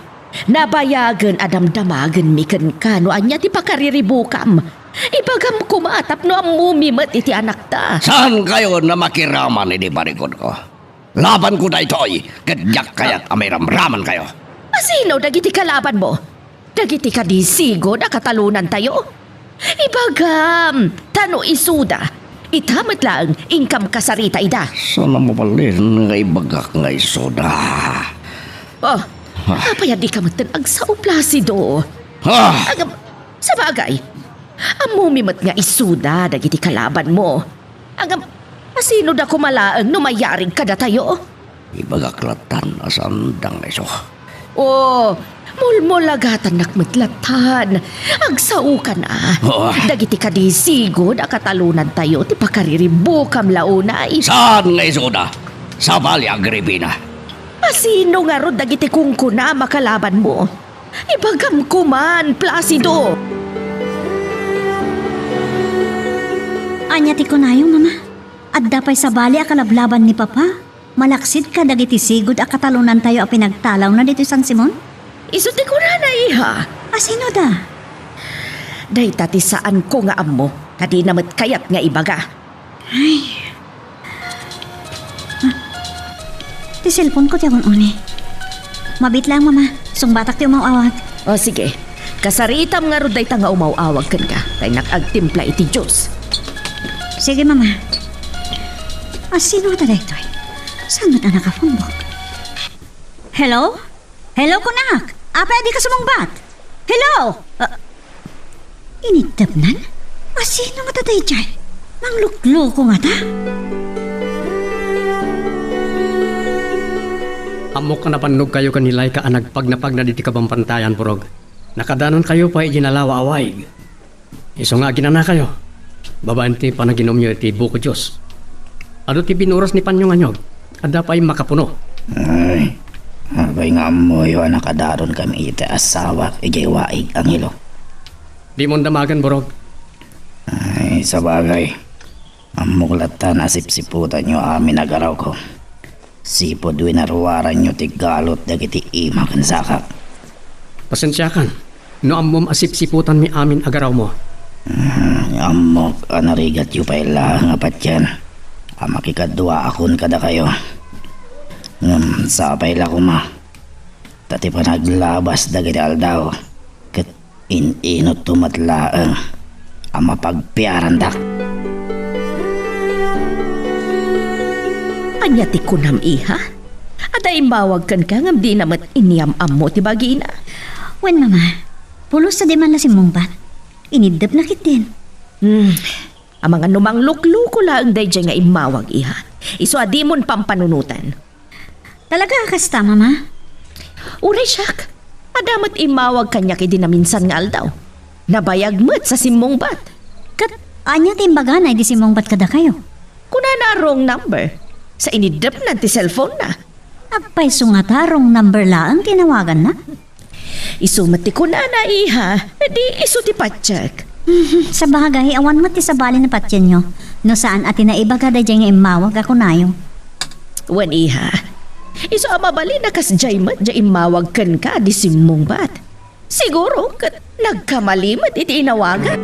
nabayagan adamdamagan miken ka no anya ti pakariribukam. Ibagam kumatap no ang mumimet iti anak ta. Saan kayo na makiraman iti barikod ko? Laban ko na ito'y kadyak kayat amiramraman kayo. Asino dagiti kalaban mo? Dagiti kadisigo na katalunan tayo? Ibagam, tano isuda. Itamat lang, ingkam kasarita ida. Sana mo palin nga ibagak nga isoda. Oh, apaya di ka matan agsao Placido. Agam, sa bagay, ang mumimat nga isuda dagiti kalaban mo. Agam, asino da kumalaang numayaring kada tayo? Ibagaklatan asandang iso. Oh, mulmulagatan nakmetlatan. Agsao ka na. Dagiti kadisigo na katalunan tayo ti pakariribukam launay. Saan nga isoda? Sa Bali Agripina. Asino nga ro dagiti kungkuna makalaban mo? Ibagam ko man, Placido. Anya ti kunayo, mama. Adda pa'y sa bali akalablaban ni Papa. Malaksid ka dagiti sigod a katalunan tayo a pinagtalaw na dito San Simon? Isuti ko na iha. Asino da? Day tati saan ko nga ammo. Kadi namat kayat nga ibaga. Ti cellphone ko tiyagon uni. Mabit lang, mama. Sungbatak ti umawawag. O sige, kasaritam nga ro day ta nga umawawag kan ka. Kay nakagtimpla iti Diyos. Sige, mama. Asino ta dayto? Saan mo na nakafunbok? Hello? Hello, kunak! Apa di ka sumungbat? Hello? Inigdabnan? Asino nga tatay dyan? Mangluklo ko nga ta? Amok ka napanog kayo kanilay ka anagpag na diti kabampantayan, Burog. Nakadanon kayo pa ijinalawa away. Iso nga ginana kayo. Babaan ti panaginom nyo iti buko Diyos. Ano ti binuros ni Panyong Anyog? Ada pa'y makapuno. Ay, abay nga mo yung nakadaron kami iti asawa ijay waig ang hilo. Di mo damagan, Borog. Ay, sa bagay. Ang muklatan asip-siputan nyo amin nagaraw ko. Sipod winaruwaran nyo ti galot dagiti ima kan sakap. Pasensya kan. No amom asip-siputan mi amin agaraw mo. Amok anarigat yu pa ilang apat yan. Makikadwa akon kada kayo. Sapay la ko ma. Tati pa naglabas dagiti aldaw. Kat inot tumatlaang. Mapagpiaran dak. Anya ti kunam iha? Ada imbawag kan ka ngam di namat inyam ammo ti bagina. Wen, mama. Pulos sa di man la si Mungbat. Inidap na kitin. Ang mga numang lukluko lang day dyan nga imawag iha. Iso adimon pampanunutan. Talaga kasta, mama? Uray siyak. Adamat imawag kanya kay dinaminsan nga aldaw. Nabayag mo't sa simong bat. Kat, anya timbaga na di si Mungbat kada kayo. Kuna na wrong number. Sa inidap na ti cellphone na. Apay sungatarong number lang tinawagan na. Isumati ko na iha. Di iso ti patsyek. Sa bagay, awan mo ti sabali na patyan nyo. No saan at tinaibaga da dyan nga imawag ako nayo. Wan iha. Iso amabali na kas jay mat jay imawag kan ka di simong bat. Siguro kat nagkamalimat iti inawagan.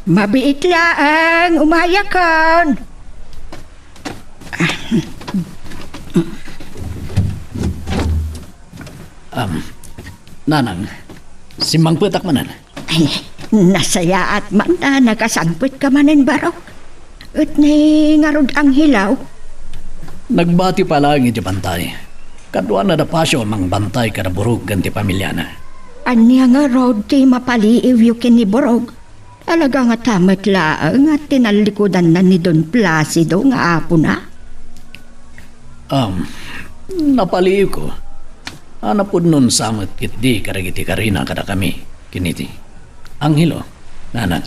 Mabiit laang, umayakan. Nanang, si Mang Petak manan. Ay, nasaya at man na nakasangpit ka manin baro. At ni ngarod ang hilaw. Nagbati pa lang iti bantay. Kadwa na da pasyo mang bantay kada burog ganti pamilya na. Anya nga road ti mapaliiw yu kiniborog. Talaga nga tamat laang at tinalikudan na ni Don Placido nga apo na. Napaliw ko. Anapod nun samot kitdi karagiti karina kada kami. Kiniti. Anghelo, nanan.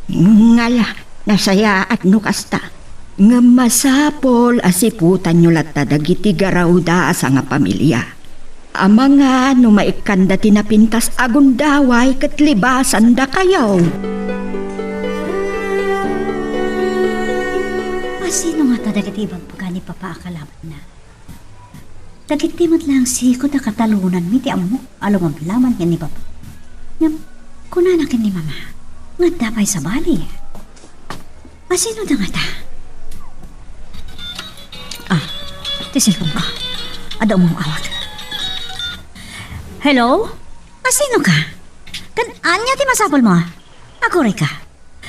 Ngala, nasaya at nukasta. Nga masapol asiputan nyo lata dagiti garawda sa nga pamilya. Ama nga no maikanda tinapintas agundaway kat libasan da kayo. Sino nga ta dagiti bagbaga ni Papa akalaman na? Dagiti mat lang siko da katalunan mi ti ammo along laman yan ni Papa. Ngam, kunanakin ni Mama. Nga dapay sa bali. Sino da nga ta? Tisilpon ko. Ada mong awag. Hello? Sino ka? Kan anya ti masapol mo? Ako rin ka.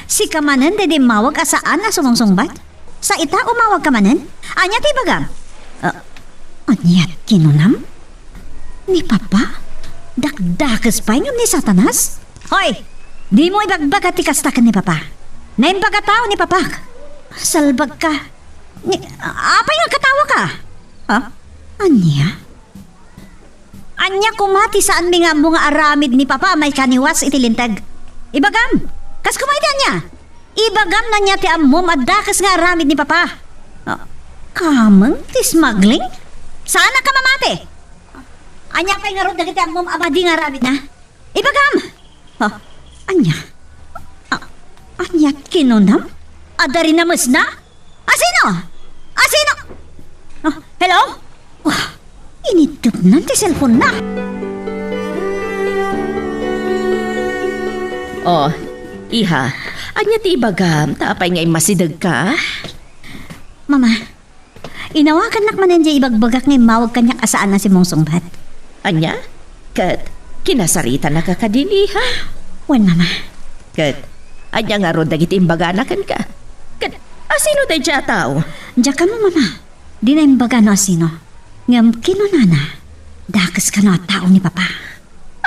Si kamanan de mawag asaan na sumungsungbat? Sa ita umawag ka manen? Anya ti bagam? Anya kinunam? Ni Papa? Dakdakas pa yung ni Satanas? Hoy! Di mo ibagbag at tikastakan ni Papa. Naimbaga tao ni Papa. Salbag ka. Apay nga katawa ka? Ha? Anya? Anya kumati saan mi nga mga aramid ni Papa may kaniwas itilintag. Ibagam! Kas kumayda niya! Ibagam na niya ti amom at dakas nga aramid ni Papa. Kamang ti smuggling? Saan ka mamati? Anya kay nga ron dagiti amom amadi nga aramid na? Ibagam! Anya? Anya kinunam? Adari na mas na? Asino? Asino? Hello? Inidop na ti cellphone na. Iha, anya ti ibagam, tapay ngay masidag ka? Mama, inawakan nak manan dya ibagbagak ngay mawag kanyak asaan na si Mungsungbat. Anya? Kat, kinasarita na ka kadin, iha. Wen, Mama. Kat, anya nga ro dagiti imbaganakan ka. Kat, asino tayo dya tao? Diya ka mo, Mama. Di na imbaga no asino. Ngam kinunana, dakas ka no at tao ni Papa.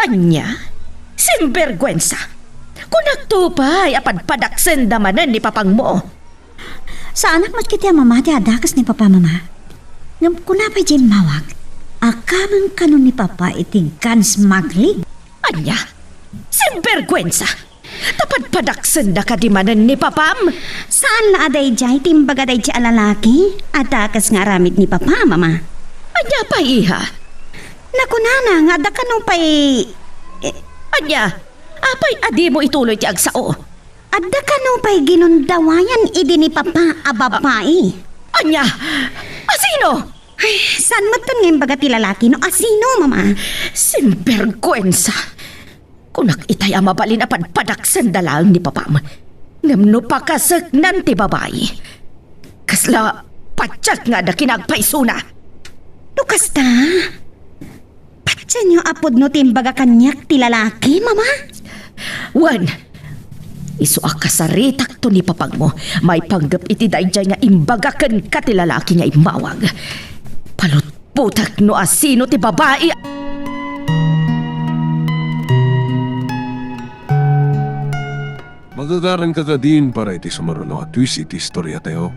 Anya? Simbergwensa! Kung nagtupay, apadpadaksen damanan ni Papang mo. Sa anak mat kiti Mama, di adakas ni Papa, Mama. Ngam kunapay dyan mawag, akamang kanon ni Papa itingkan smuggling. Anya? Simbergwensa! Tapadpadaksan na ka di manan ni papam. Saan na aday jay timbaga day jay alalaki? Atakas nga aramid ni papa, mama. Anya pa iha. Nakunana nga da kanong pa'y... Anya, apay adi mo ituloy ti agsao. Adda kanong pa'y ginundawayan idi ni papa ababae. Anya, asino? Ay, saan mo ton ngayon baga ti lalaki no? Asino, mama? Sinvergüenza. Kunak itay amabalin apan padaksan dalang ni papam. Ngamno pa kasagnan ti babae. Kasla patsak nga da kinagpaisuna. Lukas ta? Patsan nyo apod no timbaga kanyak ti lalaki, mama? Wan, iso akasaritak to ni papag mo. May panggap iti dayjay nga imbagakan ka ti lalaki nga imawag. Palutputak no asino ti babae. Magagaran ka ka din para iti sumaruno at twist iti istorya tayo.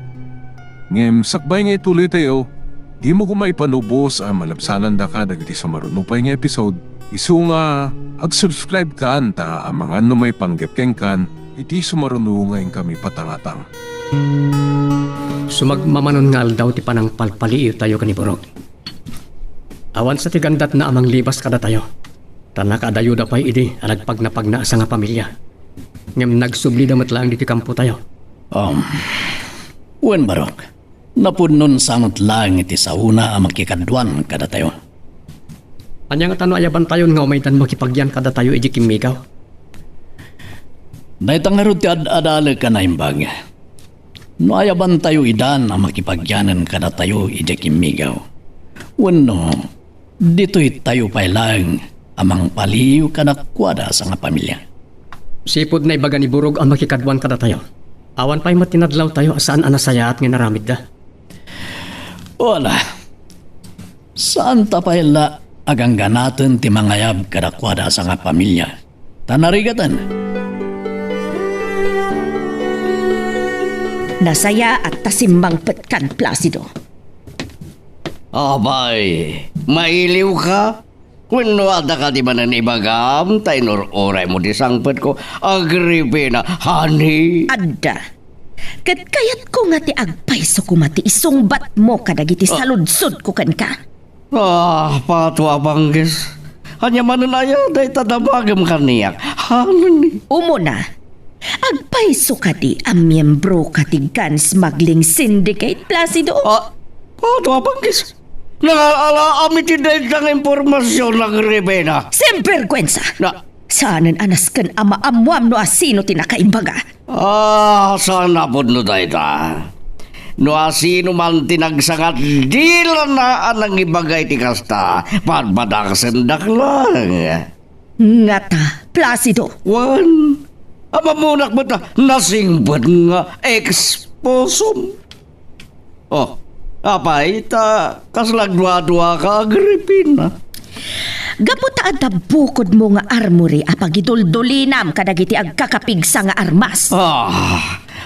Ngem, sakbay nga ituloy tayo, di mo kumaipanubos ang malabsanan da ka dagiti sumaruno pa nga episode. Isu nga, ag-subscribe ka anta ang mga may panggapkeng kan, iti sumaruno ngayon kami patangatang. Sumagmamanon ngal daw ti panang palpaliir tayo kaniborog. Awan sa tigandat na amang libas kada tayo. Tanakadayo da pa'y idi alagpag na pagnaasa nga pamilya. Ngam nagsubli damat lang di ti kampo tayo. Wen barok, napunon samot lang iti sauna ang makikadwan kada tayo. Anya nga tano ayaban tayo nga umaytan makipagyan kada tayo iji kimigaw. Naitangarod ti ad-adala ka na imbag. No ayaban tayo idan ang makipagyanan kada tayo iji kimigaw. Wano, dito'y tayo pa'y lang amang paliw kanakwada sa nga pamilya. Sipod na ibaga ni Burog ang makikadwan kada tayo. Awan pa'y matinadlaw tayo asaan anasaya at nga naramid da. Wala. Saan tapay la agang ganatan ti mangayab kadakwada sa nga pamilya? Tanarigatan. Nasaya at tasimbang petkan Placido. Abay, mailiw ka? Kung ada ka di manan ibagam, tayo oray mo di sangpet ko, Agripina, honey. Adda. Kat kayat ko nga ti agpayso ko mati isungbat mo kadagiti saludsod ko kan ka. Patwa banggis. Hanya manunaya, day tadamagam kaniyak. Honey. Umuna, agpayso ka di ang miyembro ka ti Gun Smuggling Syndicate, Placido. Patwa banggis. Nangala amit tinday ng impormasyon ng Agripina. Sempergwensa! Na, Saanan anas kan ama amuam no asino tinakaimbaga. sana po no dayta. No asino man tinagsangat dila na anang ibagay ti kasta. Padpadakasendak lang. Ngata, Placido. Wan, amamunak mo ta, nasingbad nga exposum. Apay, kaslagdwa-dwa ka, Agripina. Gaputa at bukod mo nga armory apagiduldulinam kadagiti agkakapigsa nga armas.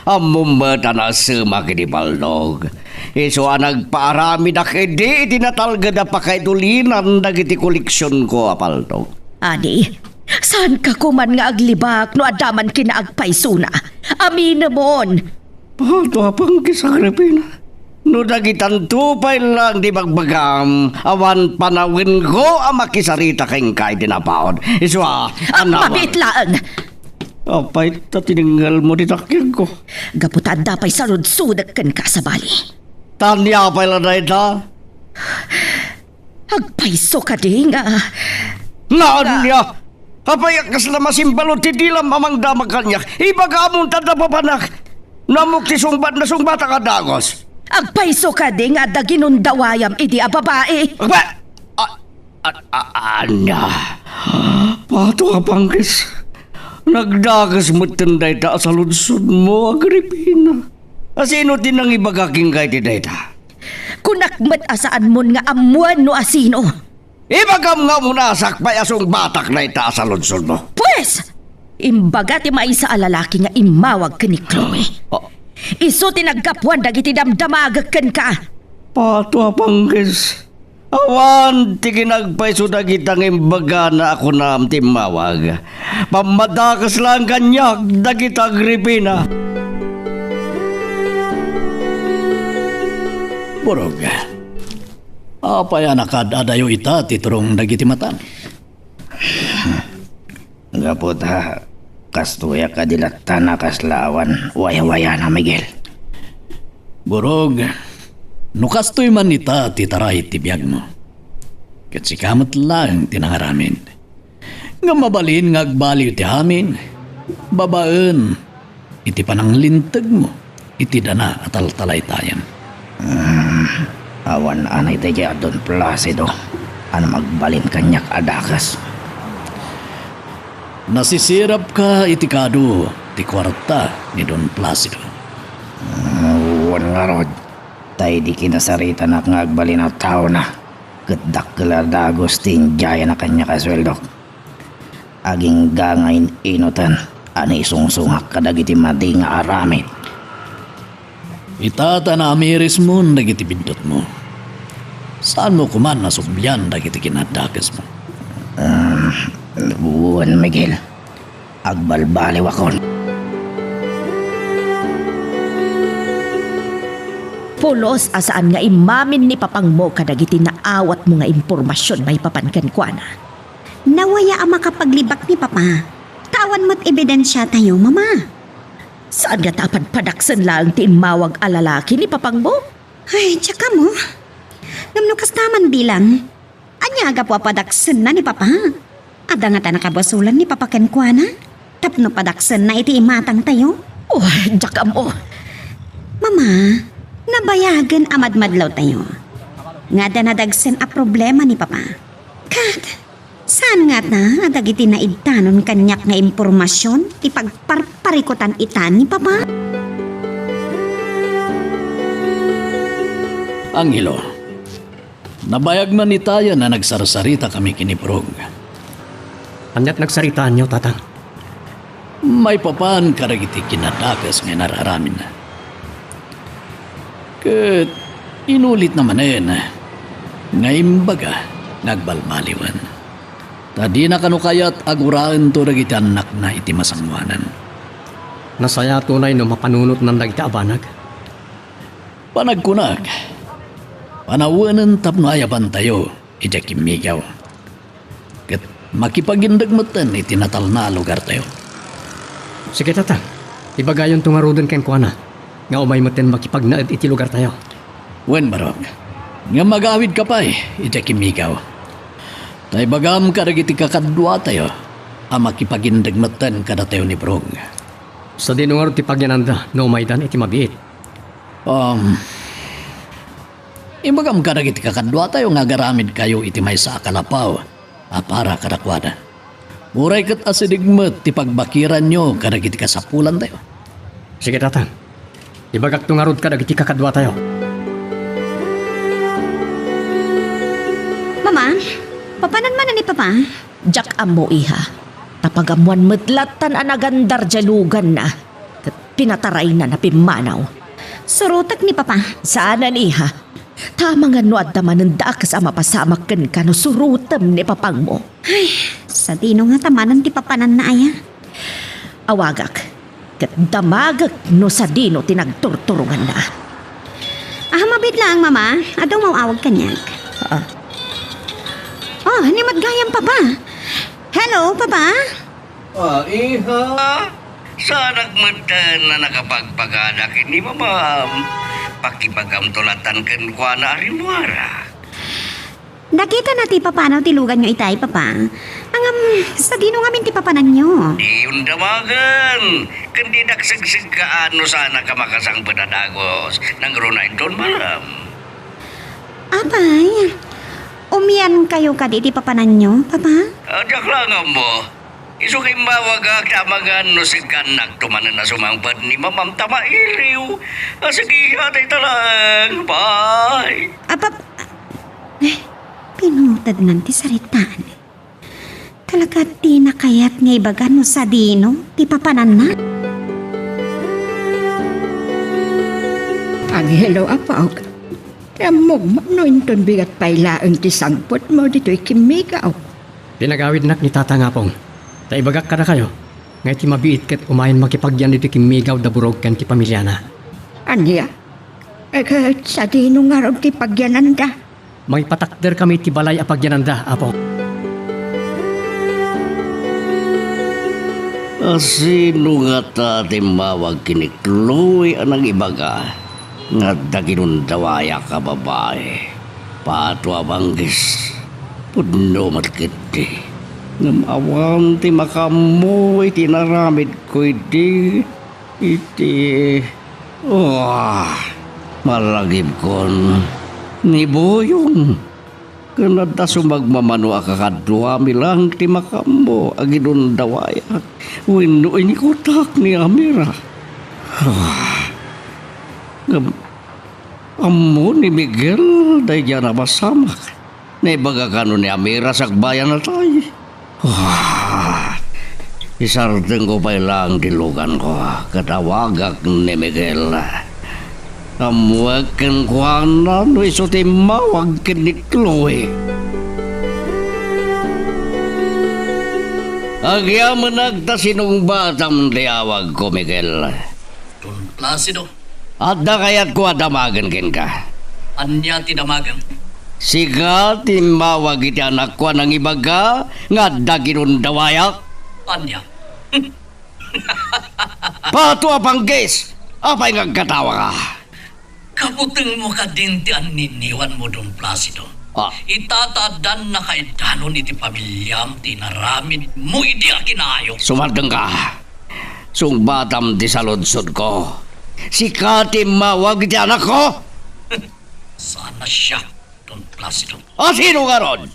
Amumata na suma kinipaldog. Iso nagpaarami na kedi itinatalga na pakaidulinan dagiti koleksyon ko, apaldog. Ani, saan ka kuman nga aglibak no adaman kinaagpaysuna? Amina mon. Pato apang kisa, Agripina. No dagitan tupay lang di bagbagam, awan panawin ko ang makisarita kayong kay dinapaon. Iswa, Mabit laang. Apay, tatininggal mo ditakyan ko. Gaputan dapay sarud-sudak kan ka sa bali. Tanya pa lang na ita. Agpayso ka di nga. Nanya! Apay, kasla masimbalot ti dilam amang damag kanyak. Ibaga among tadapapanak. Namukti sungbat na sungbata ka dagos. Agpayso ka di nga daginundawayam idi a babae. Anya, pato ka panggis. Nagdagas mo tinday ta sa lunsod mo, Agripina. Asino din ang ibagaking kay ti dayta? Kunakmat asaan mon nga amuan no asino. Ibagam nga muna sakpay asong batak na ita sa lunsod mo. Pues, imbaga ti maisa a lalaki nga imawag ka ni Chloe. Iso tinagkapuan dagiti damdamagag kan ka. Pato panggis. Awan, tiginagpay suda kitang imbaga na ako na timawag. Pamadakas lang kanyak, dagita agripina. Borog, apa yan nakadadayo ita titurong dagiti matan? Gaputa, kastuya ka dilatan na kaslawan, waya-waya na Miguel. Borog, nukastoy man ita titaray tibiyag mo. Kat si kamot lang tinangaramin. Nga mabalin nga agbaliw ti amin, babaen, iti panang lintag mo, iti dana at altalay tayan. Awan anay tayo Don Placido, ano magbalin kanyak adakas. Nasisirap ka iti kado, ti kwarta ni Don Placido. Wan nga rod, tayo di kinasarita na nga agbalin na tao na. Kadak kaladagos ting jaya na kanya kasweldok. Aging gangayin inutan, ano isungsungak kadagiti madi nga aramid. Itata na amiris mo dagiti bindot mo. Saan mo kuman nasubyan dagiti kinadagas mo? Buwan Miguel, agbalbaliw ako. Pulos asaan nga imamin ni papang mo kadagiti na awat mo nga impormasyon may papankan kwa na. Nawaya ang makapaglibak ni Papa. Tawan mo't ebidensya tayo, Mama. Saan nga tapan padaksan lang ti mawag alalaki ni papang mo? Ay, tsaka mo. Namnukas naman bilang. Anyaga po padaksan na ni Papa. Ada nga ta nakabasulan ni Papa Kenkwana. Tapno padaksan na iti imatang tayo. Oh, jaka mo. Mama, nabayagan amadmadlaw tayo. Nga da nadagsen a problema ni Papa. Kat, saan nga na adagiti na idtanon kanyak nga impormasyon ipagparparikutan itan ni Papa? Angelo, nabayag man ni tayo na nagsarsarita kami kiniprog. Anyat nagsaritaan niyo, tatang. May papan karagiti kinadagas nga nararamin na. Kat inulit naman na nga imbaga nagbalbaliwan. Tadi na kanukayat aguraan to dagiti anak na iti masangwanan. Nasaya tunay no mapanunot ng dagiti abanag. Panagkunag, panawanan tapno ayaban tayo, iti kimigaw. Kat makipagindagmatan iti natal na lugar tayo. Sige, tatang. Ibagayon tungarodon ken kuana. Nga umay maten makipagnaad iti lugar tayo. Wen barog, nga magawid ka pa iti kimigaw. Tay bagam karagiti kakadwa tayo, ang makipagindagmatan kada tayo ni Brog. Sa dinungar ti pagyananda no umay dan iti mabiit. Ibagam karagiti kakadwa tayo nga garamid kayo iti may sa kalapaw, para kadakwada. Muray kat asidigmat ti pagbakiran nyo karagiti kasapulan tayo. Sige, tatang. Ibagak tungarod ka dagiti kakadwa tayo. Mama, papanan man na ni Papa? Jak amo iha. Tapagamuan medlatan anagandar jalugan na. Kat pinataray na napimanaw. Surutak ni Papa. Saanan iha? Tama nga no at daman ng daakas ang mapasamak ka no surutam ni papang mo. Ay, sa dino nga tamanan ti papanan na aya. Awagak. Kat damagak no sa dino tinagturturungan na. Mabit lang, Mama. Adaw mawawag kanyak. Oh, ni Matgayang Papa. Hello, Papa? Iha, saan nagmatan na nakapagpagadak ni Mama? Pakipagam tulatan ken kwa na arimwara. Nakita na ti Papa ti lugan nyo itay, Papa. Sa dino ngamin ti papanan nyo. Di yung damagan. Kandi daksagsig ka ano sana ka makasang padadagos. Nang runay doon malam. Abay, umiyan kayo ka di ti papanan nyo, Papa? Adak lang mo. Iso kay mawagak tamagan no si kanak tumanan na sumangpad ni Mamam Tama Iliw. Sige, atay talang. Bye. Pinutad man ti saritaan. Talaga di na kayat nga ibagan no sa dino, ti papanan na. Angelo apaw. Mo, manointon bigat paila ang tisangpot mo dito'y kimigaw. Pinagawid nak ni tata nga pong. Taibagak ka na kayo. Ngay ti mabiit ket umayan makipagyan dito kimigaw da burog kan ti pamilya na. Anya? Sa dino nga ron ti pagyananda. May patakder kami ti balay apagyananda, apo. Sino nga ta ti mawag kinikloy anang ibaga nga daginundawaya ka babae. Pato abanggis. Pudno matkiti. Ngamawan ti makamu iti naramid ko iti. Malagib kon. Ni Boyong. Kanada sumagmamano akakadwa milang ti makamu aginundawayak. Wino ini kutak ni Amira. Amo ni Miguel day dyan na masamak. Naibaga ka ni Amira sa bayan na tayo. Isardeng ko pa ilang dilugan ko. Katawagak ni Miguel. Amuag kan kuana no iso ti mawag ken ni Chloe. Agya managta sinong batam liawag ko, Miguel. Don Placido, Adda kayat ko adamagan ken ka. anya tinamagan. Siga timawag iti anak ko nang ibaga nga daginundawayak. Anya? Pato abanggis. Apay nga katawa ka. Kaputeng mo ka din ti aniniwan mo, Don Placido. Itatadan na kay danon iti pamilyam tinaramid mo iti akinayo. Sumardeng ka. Sungbatam di saludsod ko. Si Katim mawag iti anak ko. Sana siya, Don Placido. Sino nga ron?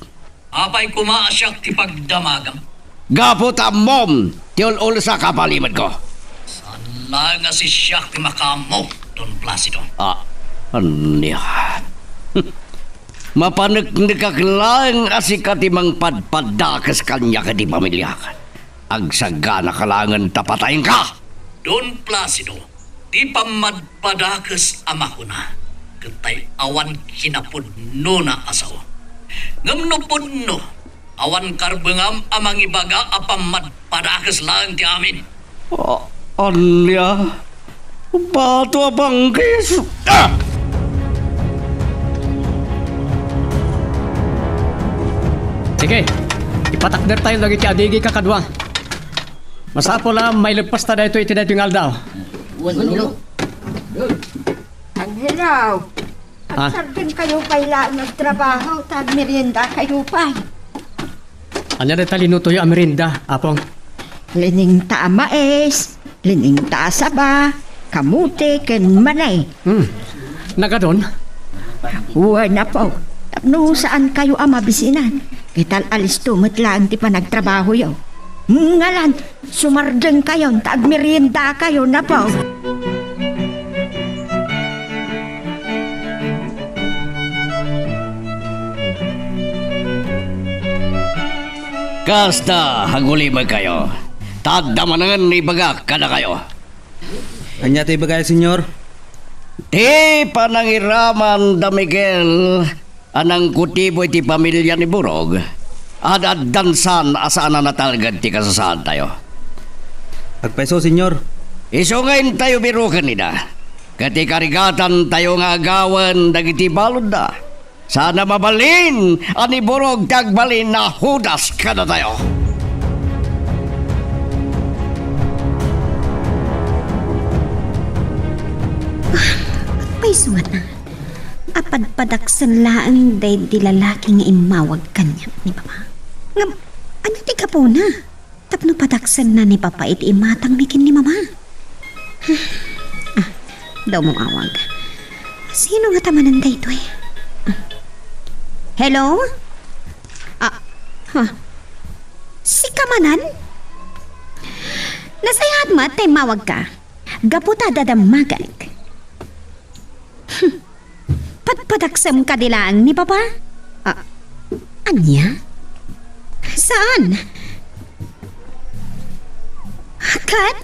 Apay kumaasyak ti pagdamagang. Gaputam mom. Tiul-ul sa kapalimad ko. Sana nga si siya ti makamo, Don Placido. Anya? Mapanagnikak lang asikatimang padpadakas kanya ka di pamilya. Agsagana kalangan tapatayin ka. Don Placido, di pamadpadakas ama ko na. Katay awan kinapudno na asaw. Ngamnopudno, awan karbengam amang ibaga apamadpadakas lang ti amin. Anya? Bato abanggis. Sige, ipatakder tayo lagi ti adigi kakadwa. Masapo lang may lagpas ta dito iti dito yung aldaw. Ang hilaw. Ha? At sardin kayo paila nagtrabaho, tag merienda kayo pa. Anya de talinuto yung amerinda, apong. Lining ta mais, lining ta saba, kamuti, ken manay. Nagadon? Uwa na po. Tapno saan kayo mabisinan? Kital alis tumot lang ti pa nagtrabaho yaw. Ngalan, sumardeng kayo, tag merienda kayo na po. Kasta, hagulimay kayo. Tagdamanangan ni bagak kada kayo. Anya tayo bagay, senyor? Di panangiraman da Miguel anang kutibo iti pamilya ni Burog. Adad dansan asaan na natalagad ti kasasaan tayo. Agpeso, senyor. Isungain tayo birukan nida. Kati karigatan tayo nga agawan dagiti balod da. Sana mabalin ani Burog tagbalin na hudas kada tayo. May suwat na. Apadpadaksan laang day di lalaki nga imawag kanya ni Papa. Nga, ano di ka po na? Tapno padaksan na ni Papa iti imatang mikin ni Mama. Daw mong awag. Sino nga tamanan day ito eh? Hello? Si Kamanan? Nasayad mo at mawag ka. Gaputa dadamagan. Padpadaksam ka dilaan ni Papa? Anya? Saan? Kat?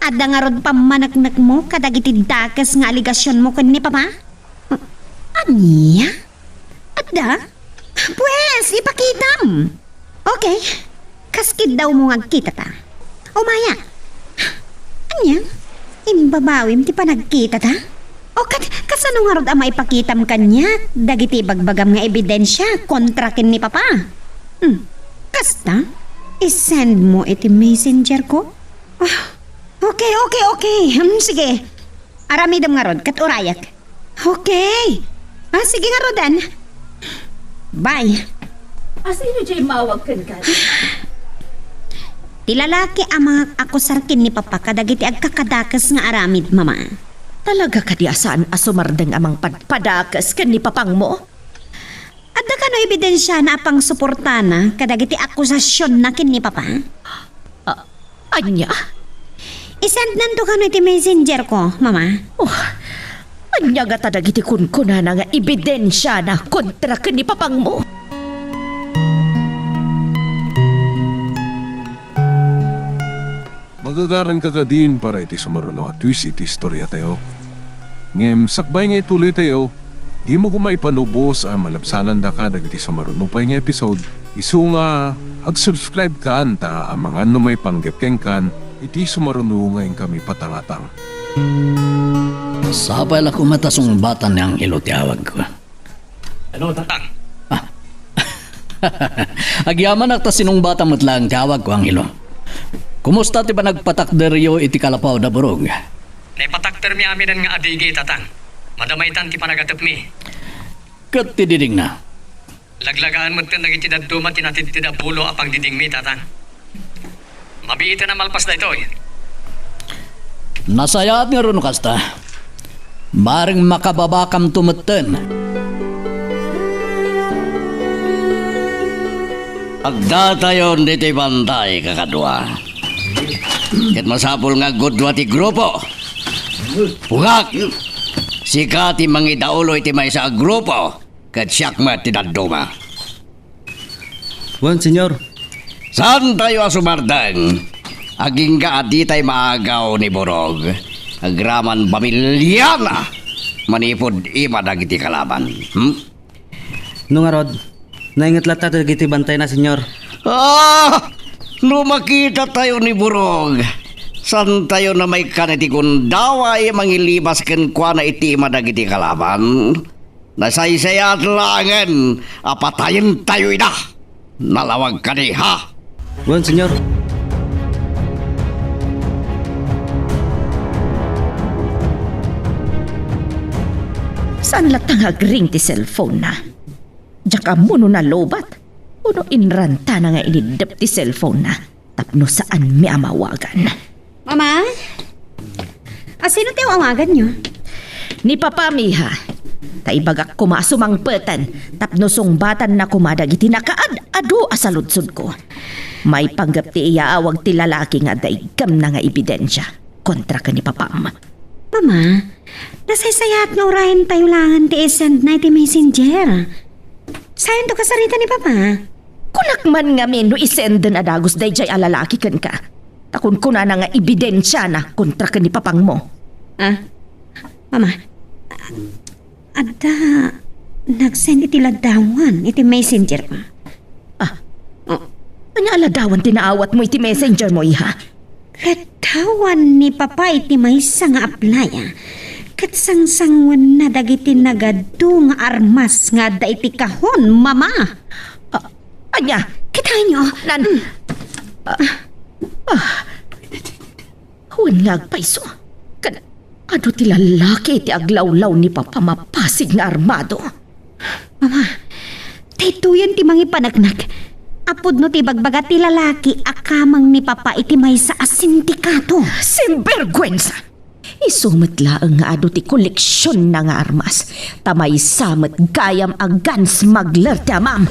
Ada nga rod pamanagnak mo kadagiti dakas nga aligasyon mo kan ni Papa? Anya? Adda? Pues, ipakitam. Okay. Kaskid daw mo ngagkita ta. Umaya. Anya? Imbabawim ti pa nagkita ta? O kasano nga rod ang maipakitam kanya? Dagiti bagbagam nga ebidensya kontra kin ni Papa. Kasta? I-send mo iti messenger ko? Okay. Sige. Aramidam nga rod, kat urayak. Okay. Sige nga rodan. Bye. Sino dyan mawag ka? Tilalaki ang mga akusarkin ni Papa kadagiti agkakadakas nga aramid, Mama. Talaga ka di asaan asumardeng amang padpadakas kan ni papang mo? Adda ka no ebidensya na apang suportana kadagiti akusasyon na kin ni Papa? Anya? I-send nanto ka no iti messenger ko, Mama. Anya nga tadagiti kunkuna na nga ebidensya na kontra kan ni papang mo? Magagaran ka din para iti sumaruno at twist iti istorya tayo. Ngem, sakbay nga ituloy tayo, di mo kumaipanubos ang malabsanan da ka dagiti sumaruno pa nga episode. Isu nga, ag-subscribe ka anta ang mga may panggepkeng kan, iti sumaruno ngayon kami patangatang. Sapay la kumatasong bata niyang ilo tiyawag ko. Ano, tatang? Agyaman akta sinong bata matlang tiyawag ko ang ilo. Kumusta ti ba nagpatakderyo iti kalapaw da burog? Naipatakter mi amin nga adigi, tatang. Madamaitan ti panagatap mi. Kat ti diding na. Laglagaan mo ito nagitidad duma tinatid bulo apang diding mi, tatang. Mabiita na malpas na ito eh. Nasayaat nga ron kasta. Maring makababakam tumeten. Agdatayon diti bantay kakadwa. Ket masapul nga gudwa ti grupo. Pugak! Sika ti mangidaulo iti may sa grupo. Ket siyakmat ti daduma. Wan, senyor. Saan tayo asumardeng? Aging ka adi tayo maagaw ni Borog. Agraman pamilya na. Manipod ima dagiti kalaban. No nga rod, naingat lata dagiti bantay na, senyor. Lumakita tayo ni Borog. San tayo na may kaniti kundaway mangilibas ken kwa na iti madagiti kalaban. Nasaysayat langan, apatayin tayo ina. Nalawag ka ni ha. Wan, senyor. Saan latang agring ti cellphone na? Diyan ka muno na lobat. Uno inranta na nga inidap ti cellphone na. Tapno saan mi amawagan. Mama? Sino tayo awagan nyo? Ni Papa Miha. Taibagak kumasumang petan. Tapno sungbatan na kumadagiti nakaad-ado asaludsod ko. May panggap ti iaawag ti lalaki nga daigam na nga ebidensya. Kontra ka ni Papam. Mama, nasaysayat nga urahin tayo langan ti send na iti messenger. Sayon to kasarita ni Papa. Kunakman nga men no isend na dagos dayjay alalaki kan ka. Takon ko na nga ebidensya na kontra ka ni Papang mo. Mama, ada nagsend iti ladawan iti messenger pa. Anya aladawan tinaawat mo iti messenger mo iha? Ladawan ni Papa iti maysa nga aplaya. Kat sangsangwan na dagiti nagadu nga armas nga da iti kahon, Mama. Anya? Kita nyo. Huwag nga agpaiso. Ano ti lalaki iti aglawlaw ni Papa mapasig nga armado? Mama, taytuyan ti mangi panagnak. Apod no ti bagbaga ti lalaki akamang ni Papa iti maysa a sindikato. Simbergwensa! Isumit laang nga ado ti koleksyon na nga armas. Tamay samet gayam a gun smuggler ti amam.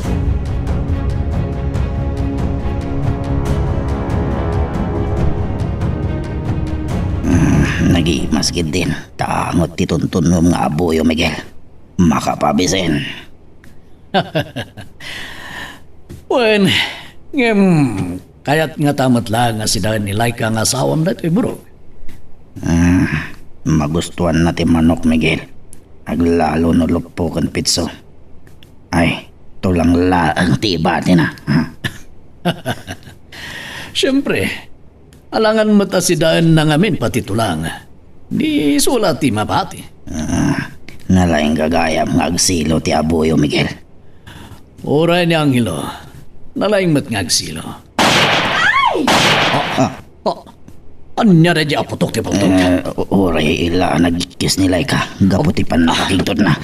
Nagi-maskid din. Tangot ti tuntunom nga abuyo, Miguel. Makapabisen. Wen, kayat nga tamat lang nga sila ni Laika nga asawam na ito, bro. Magustuhan natin manok, Miguel. aglalo no lupukan pitso. Ay, tulang laang tibati na. Ha? Siyempre, alangan matasidaan na ngamin pati tulang. Di sulati mapati. Nalaing gagayam nga agsilo ti Abuyo, Miguel. Oray ni Angelo, nalaing matngagsilo. Anya rin di aputok ti paltok. Oray ila nagkis nila ka. Gaputi pan nakakingtod na.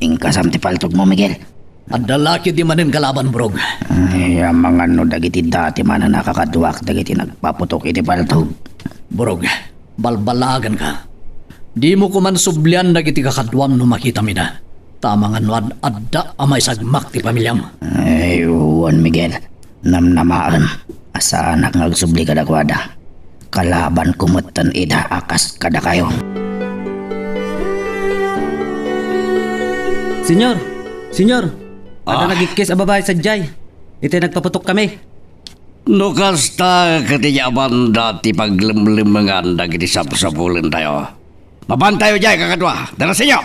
Ingkasam ti paltok mo, Miguel. Ang dalaki di manin kalaban, brog. Ay, ang mga no dagiti dati man na nakakaduwak dagiti nagpaputok iti paltok. Brog, balbalagan ka. Di mo ko man sublian dagiti kakadwam no makita mi na. Tama nga nuad adda amay sagmak ti pamilyam. Ay, uwan, Miguel. Namnamaan. Asa anak ngagsubli kada kwada. Kalaban kumutan ida akas kada kayo. Senyor, ada nagikis a babae sa jay. Iti nagpaputok kami. No kasta katinya banda ti paglimlimengan dagiti sapulin tayo. Mabantayo jay kakadwa. Dara sinyo.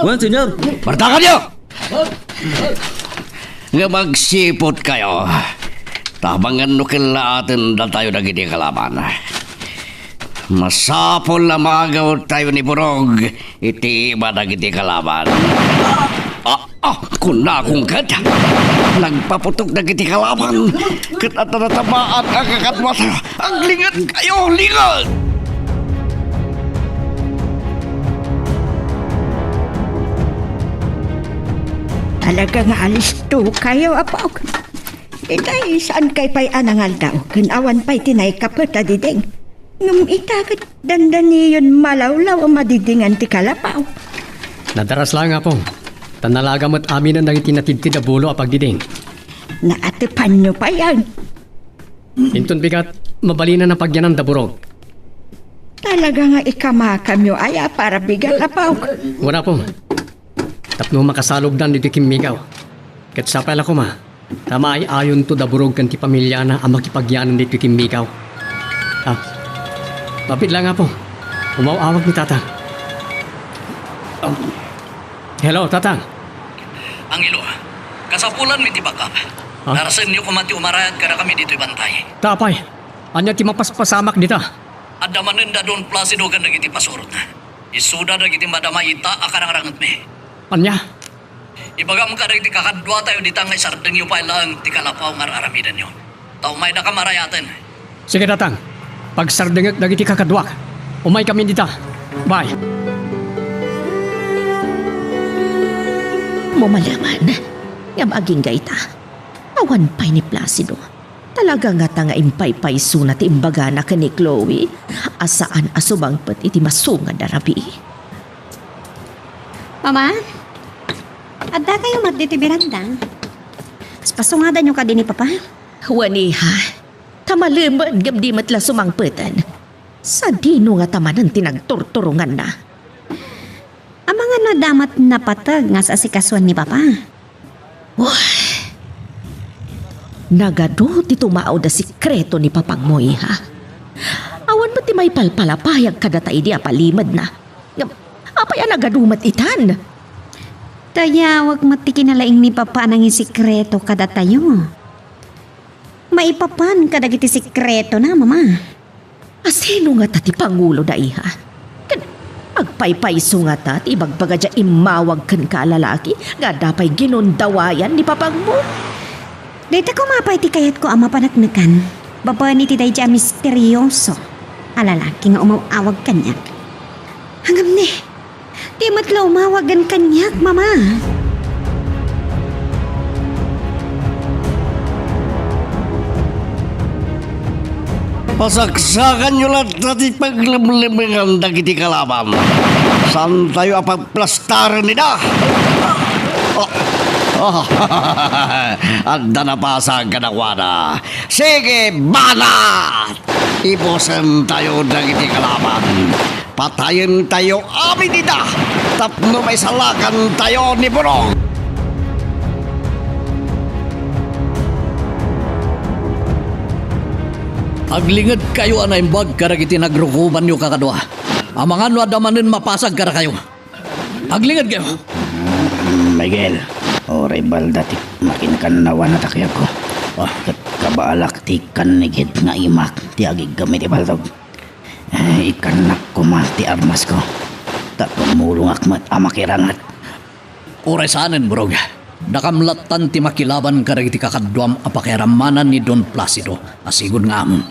Wan, senyor. Bartakan nyo! Nga magsipot kayo. Tabangan no kilaatin na tayo dagiti kalaban. Masapol na magaw tayo ni Burog. Iti iba dagiti kalaban. Kuna akong gada. Nagpaputok dagiti kalaban. Katatatamaan ang kakatwa tayo. Ang lingat kayo, lingat! Talaga nga alis to kayo, apaw. Itay, saan kay pa'y anangal daw? Kinawan pa'y tinay kapit diding. Ngam itakat dandan niyon malawlaw ang madidingan ti kalapaw. Nadaras lang nga pong. Tanalaga mo't amin ang tinatidtid na bulo apag diding. Naatipan nyo pa yan. Intun bigat, mabalina na pagyanan da burog. Talaga nga ikamakam nyo aya para bigat apaw. Wala pong. Tapno makasalog dan dito kimigaw. Kat sa pala ko ma, tama ay ayon to da burog kan ti pamilya na ang makipagyanan dito kimigaw. Mapit lang nga po. Umawawag ni Tatang. Hello, Tatang. Angelo, kasapulan mi ti bakap. Narasan niyo kumati umarayad ka na kami dito ibantay. Tapay, anya ti mapaspasamak dita. Adda manen da doon plasido kan nagiti pasurot na. Isuda nagiti madamayita akarangarangat mi. Anya? Ibagam ka nagiti kakadwa tayo ditang ngay sardeng yu pa ilang ti kalapaw nga aramidan nyo. Tao may na kamarayaten. Sige, Tatang. Pag sardengag dagiti kakadwak, umay kami dita. Bye. Mumalaman, nga maging gaita. Awan pa'y ni Placido. Talaga nga nga impay-pay sunat imbaga na ka ni Chloe. Asaan asubang pat iti masungad na rabi. Mama, adda kayo mat dito beranda. Pasungadan nyo ka din ni Papa. Waniha, tamalimad gabdi matla sumangpetan. Sa dino nga tamanan tinagturturungan na. Ang mga nadamat na patag nga sa asikasuan ni Papa. Nagado ti tumao da sikreto ni Papang Moy, ha? Awan ba ti may palpalapayag kada tayo di apalimad na? Apay nagadumat itan. Tayawag matikinalaing ni Papa nang isikreto kada tayo. Maipapan kada giti sikreto na, Mama. Asino nga ta ti Pangulo da iha? Agpaypayso nga ta ti ibagbaga dya imawag kan ka lalaki nga dapay ginundawayan ni Papang mo. Dito ko mapay ti kayat ko ama panaknakan. Baba ni ti day dya misteryoso. Alalaki nga umawag kanyak. Hangam ni, di matla umawagan kanyak, Mama. Pasaksakan nyo lang dati paglimlimingan dagiti kalaban. Saan tayo apagplastaran nila? Anda na pasag ka na kwada. Sige, banat! Ibosan tayo dagiti kalaban. Patayin tayo amin nila. Tapno may salakan tayo ni Burong. Aglingad kayo anay bag karagiti nagrukuman nyo kakadwa. Ang mga nuadamanin mapasag ka na kayo. Aglingad kayo. Miguel, oray balda ti makinakanawa na takya ko. Kabalak ti kanigid nga imak ti agig gamit ti baltog. Ikanak ko ma ti armas ko. Tapumulong akmat amakirangat. Oray saanin, Borog. Nakamlatan ti makilaban ka rin ti kakadwam apakiramanan ni Don Placido. Asigon nga amon.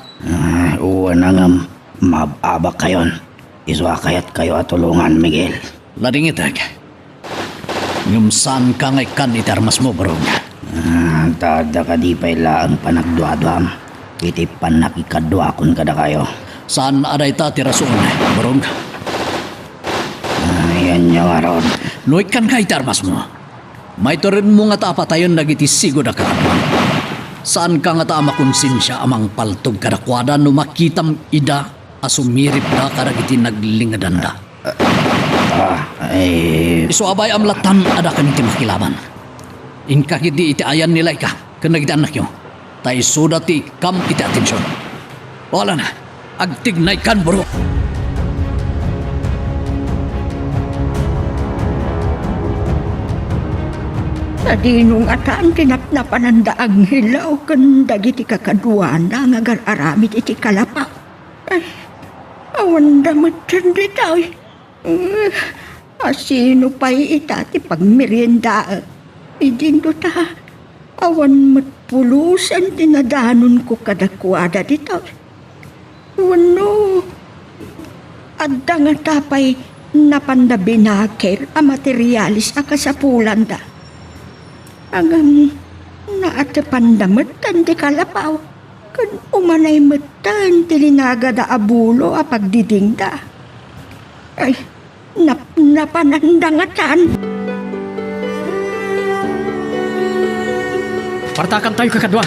Uwan na nga mababak kayon. Iswa kayat kayo atulungan, Miguel. Ladingitag. Ngumsan ka ngay kan iti armas mo, Borog. Tada ka di pa ilaan panagduadwam. Iti panakikadwakon kada kayo. Saan aday ta ti rason, Borog? Ayan nyo, Arod. Nuit kan ka iti armas mo. May rin mo nga taapatayon nagiti sigo na kaadwan. Saan ka nga ta makonsensya amang paltog kadakwada no makitam ida asumirip na karagiti naglingadan da. Iso abay amlatan ada kaniti makilaban. Inkakidi iti ayan nila ka kanagiti anak nyo. Tay suda ti kam iti atensyon. Wala na, agtignay kan, Boro. Sa dinong ataan kinapnapan ang daang hilaw kan dagiti kakaduana nga aramid iti kalapa. Ay, awan damat dyan dito. Asino pa'y itati pagmerienda. Idindo ta, awan matpulusan tinadanon ko kadakwada dito. Wano, adda nga tapay napandabinakir a materialis a kasapulan da. Agam naatapandamat tan di kalapaw. Kan umanay matan tilinaga da abulo a pagdiding da. Ay, napanandangatan. Partakan tayo kakadwa.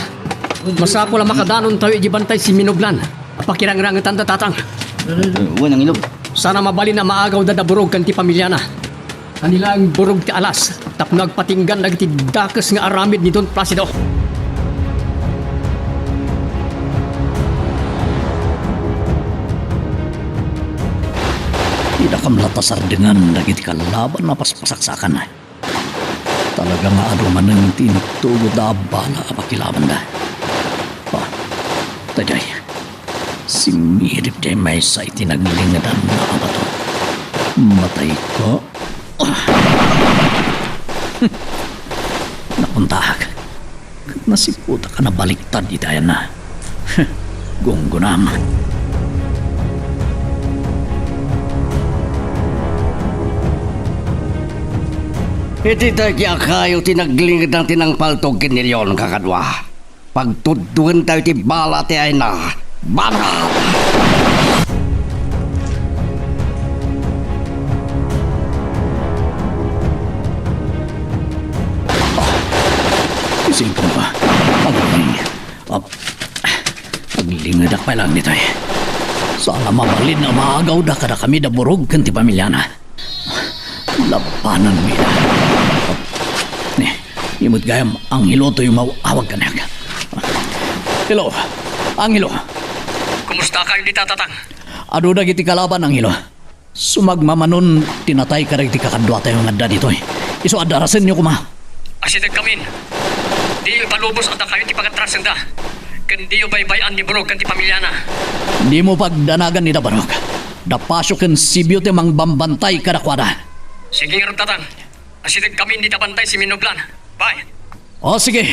Masapo lang makadanon tayo ijibantay si Minoblan. Pakirangrangatan da tatang. Unang ilog. Sana mabali na maagaw da burog kan ti pamilya na. Kanila ang burog ti alas. Tap nagpatinggan nagti dakas nga aramid ni Don Placido. Ida kam latasar dengan nagiti kalaban na paspasaksakan na. Talaga nga aduman ng tinutugod na bala apakilaban da. Tajay. Si Mirip jay may sa itinaglingadan na abato. Matay ko. Napuntahag. Nasiputa ka na baliktad itayan na. Gunggunam. Iti tagya kayo tinaglingid ng tinangpaltog kinilyon kakadwa. Pagtuduan tayo ti bala ti ay na. Banal! Ising ko ba? Paglingadak pa lang nito eh. Sana mabalin na maagaw da kada kami da burog kan ti pamilya na. Labanan mi na. Imut gayam ang hilo to yung mawawag ka na. Hilo, ang hilo. Kumusta kayo di tatatang? Ado na giti kalaban ang hilo. Sumagmamanon tinatay ka rin ti kakadwa tayo nga da dito eh. Iso adarasin nyo kuma. Asinag kamin. Di palubos at kayo ti pagkatrasan da. Kandi yung baybayan ni Borog kan ti pamilya na. Di mo pagdanagan ni Dabarok. Dapasyo kan sibyo ti mang bambantay kadakwada. Sige nga tatang. Asinag kamin di tabantay si Minoblan. Bye. O sige.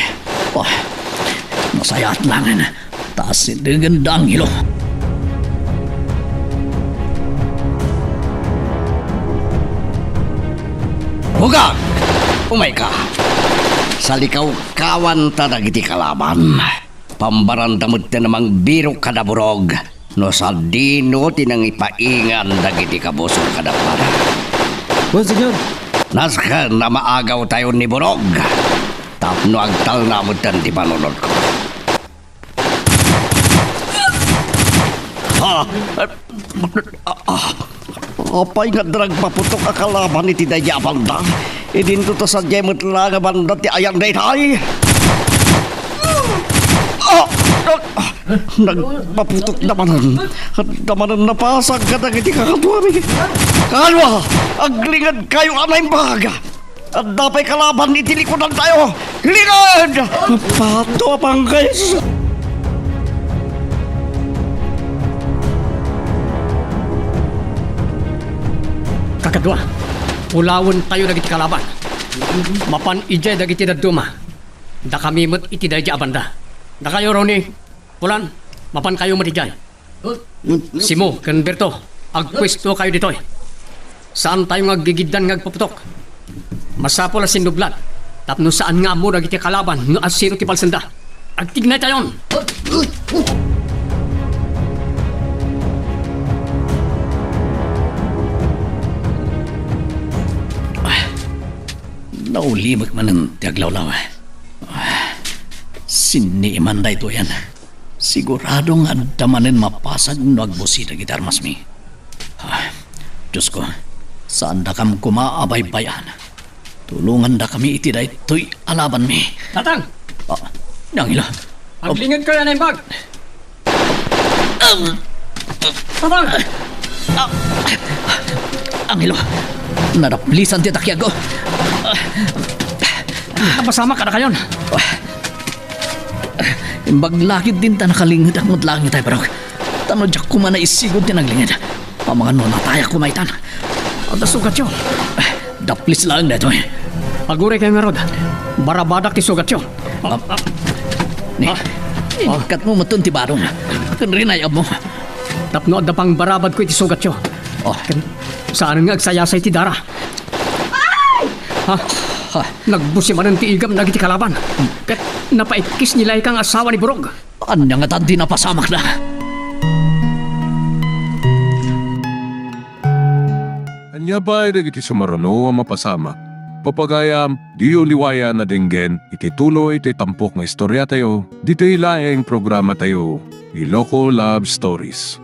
Masaya at langan. Taas dengan dang hilo. Hugag! Umay ka! Sa likaw kawan ta dagiti kalaban. Pambarandamot na namang biro kada burog. No sa dino tinang ipaingan dagiti kabusog kada para. Oh, senyor. Naskan na maagaw tayo ni burog. Tapno agtal na mo tan ti panunod ko. Apay nga drag paputok akalaban iti daya banda. Idin to sa jemot lang banda ti ayang day tay. Nagpaputok damanan napasag ka na iti kakatuwari. Kalwa, aglingad kayo anay baga. At dapay kalaban iti likodan tayo. Lingad! Pato apang guys. Kakadwa, ulawon tayo dagiti kalaban. Mapan ijay dagiti daduma. Da kami met iti dayja abanda. Da kayo Ronnie, Pulan, mapan kayo matigay. Simo, ken Berto, agpwesto kayo ditoy. Saan tayo ngagigiddan ngagpaputok? Masapol as sinublat. Tapno saan nga mo dagiti kalaban no asiro ti palsenda. Agtignay tayon. Naulimag man ang tiaglawlaw. Siniman da ito yan. Siguradong andamanin mapasag no agbusita gitar masmi. Diyos ko, saan da kam kumaabay-bayan? Tulungan da kami iti da ito'y alaban mi. Tatang! Nangila. Aglingad kayo na yung bag! Tatang! Angelo, naraplisan ti takyago. Napasama ka na kayon. Imbaglakid din ta nakalingid ang langit ay parang tanod jak kumana isigod ti naglingid. Ang mga nonataya kumaitan. Ang dasugat yun. Daplis lang na ito eh. Aguray kayo nga Rod. Barabadak ti sugat yun. Ni, kat mo matun ti barong. Kan rinayab mo. Tapno at pang barabad ko iti sugat yun. Saan nga agsayasay ti dara? Ha? Nagbusi man ang tiigam na iti kalaban. Kat napaikis nila ikang asawa ni Burog. Anya nga tandi napasamak na. Anya ba iti sumarano ang mapasama? Papagayam, di uliwaya na dinggen, iti tuloy iti tampok nga istorya tayo, dito ilaing programa tayo, Iloko Love Stories.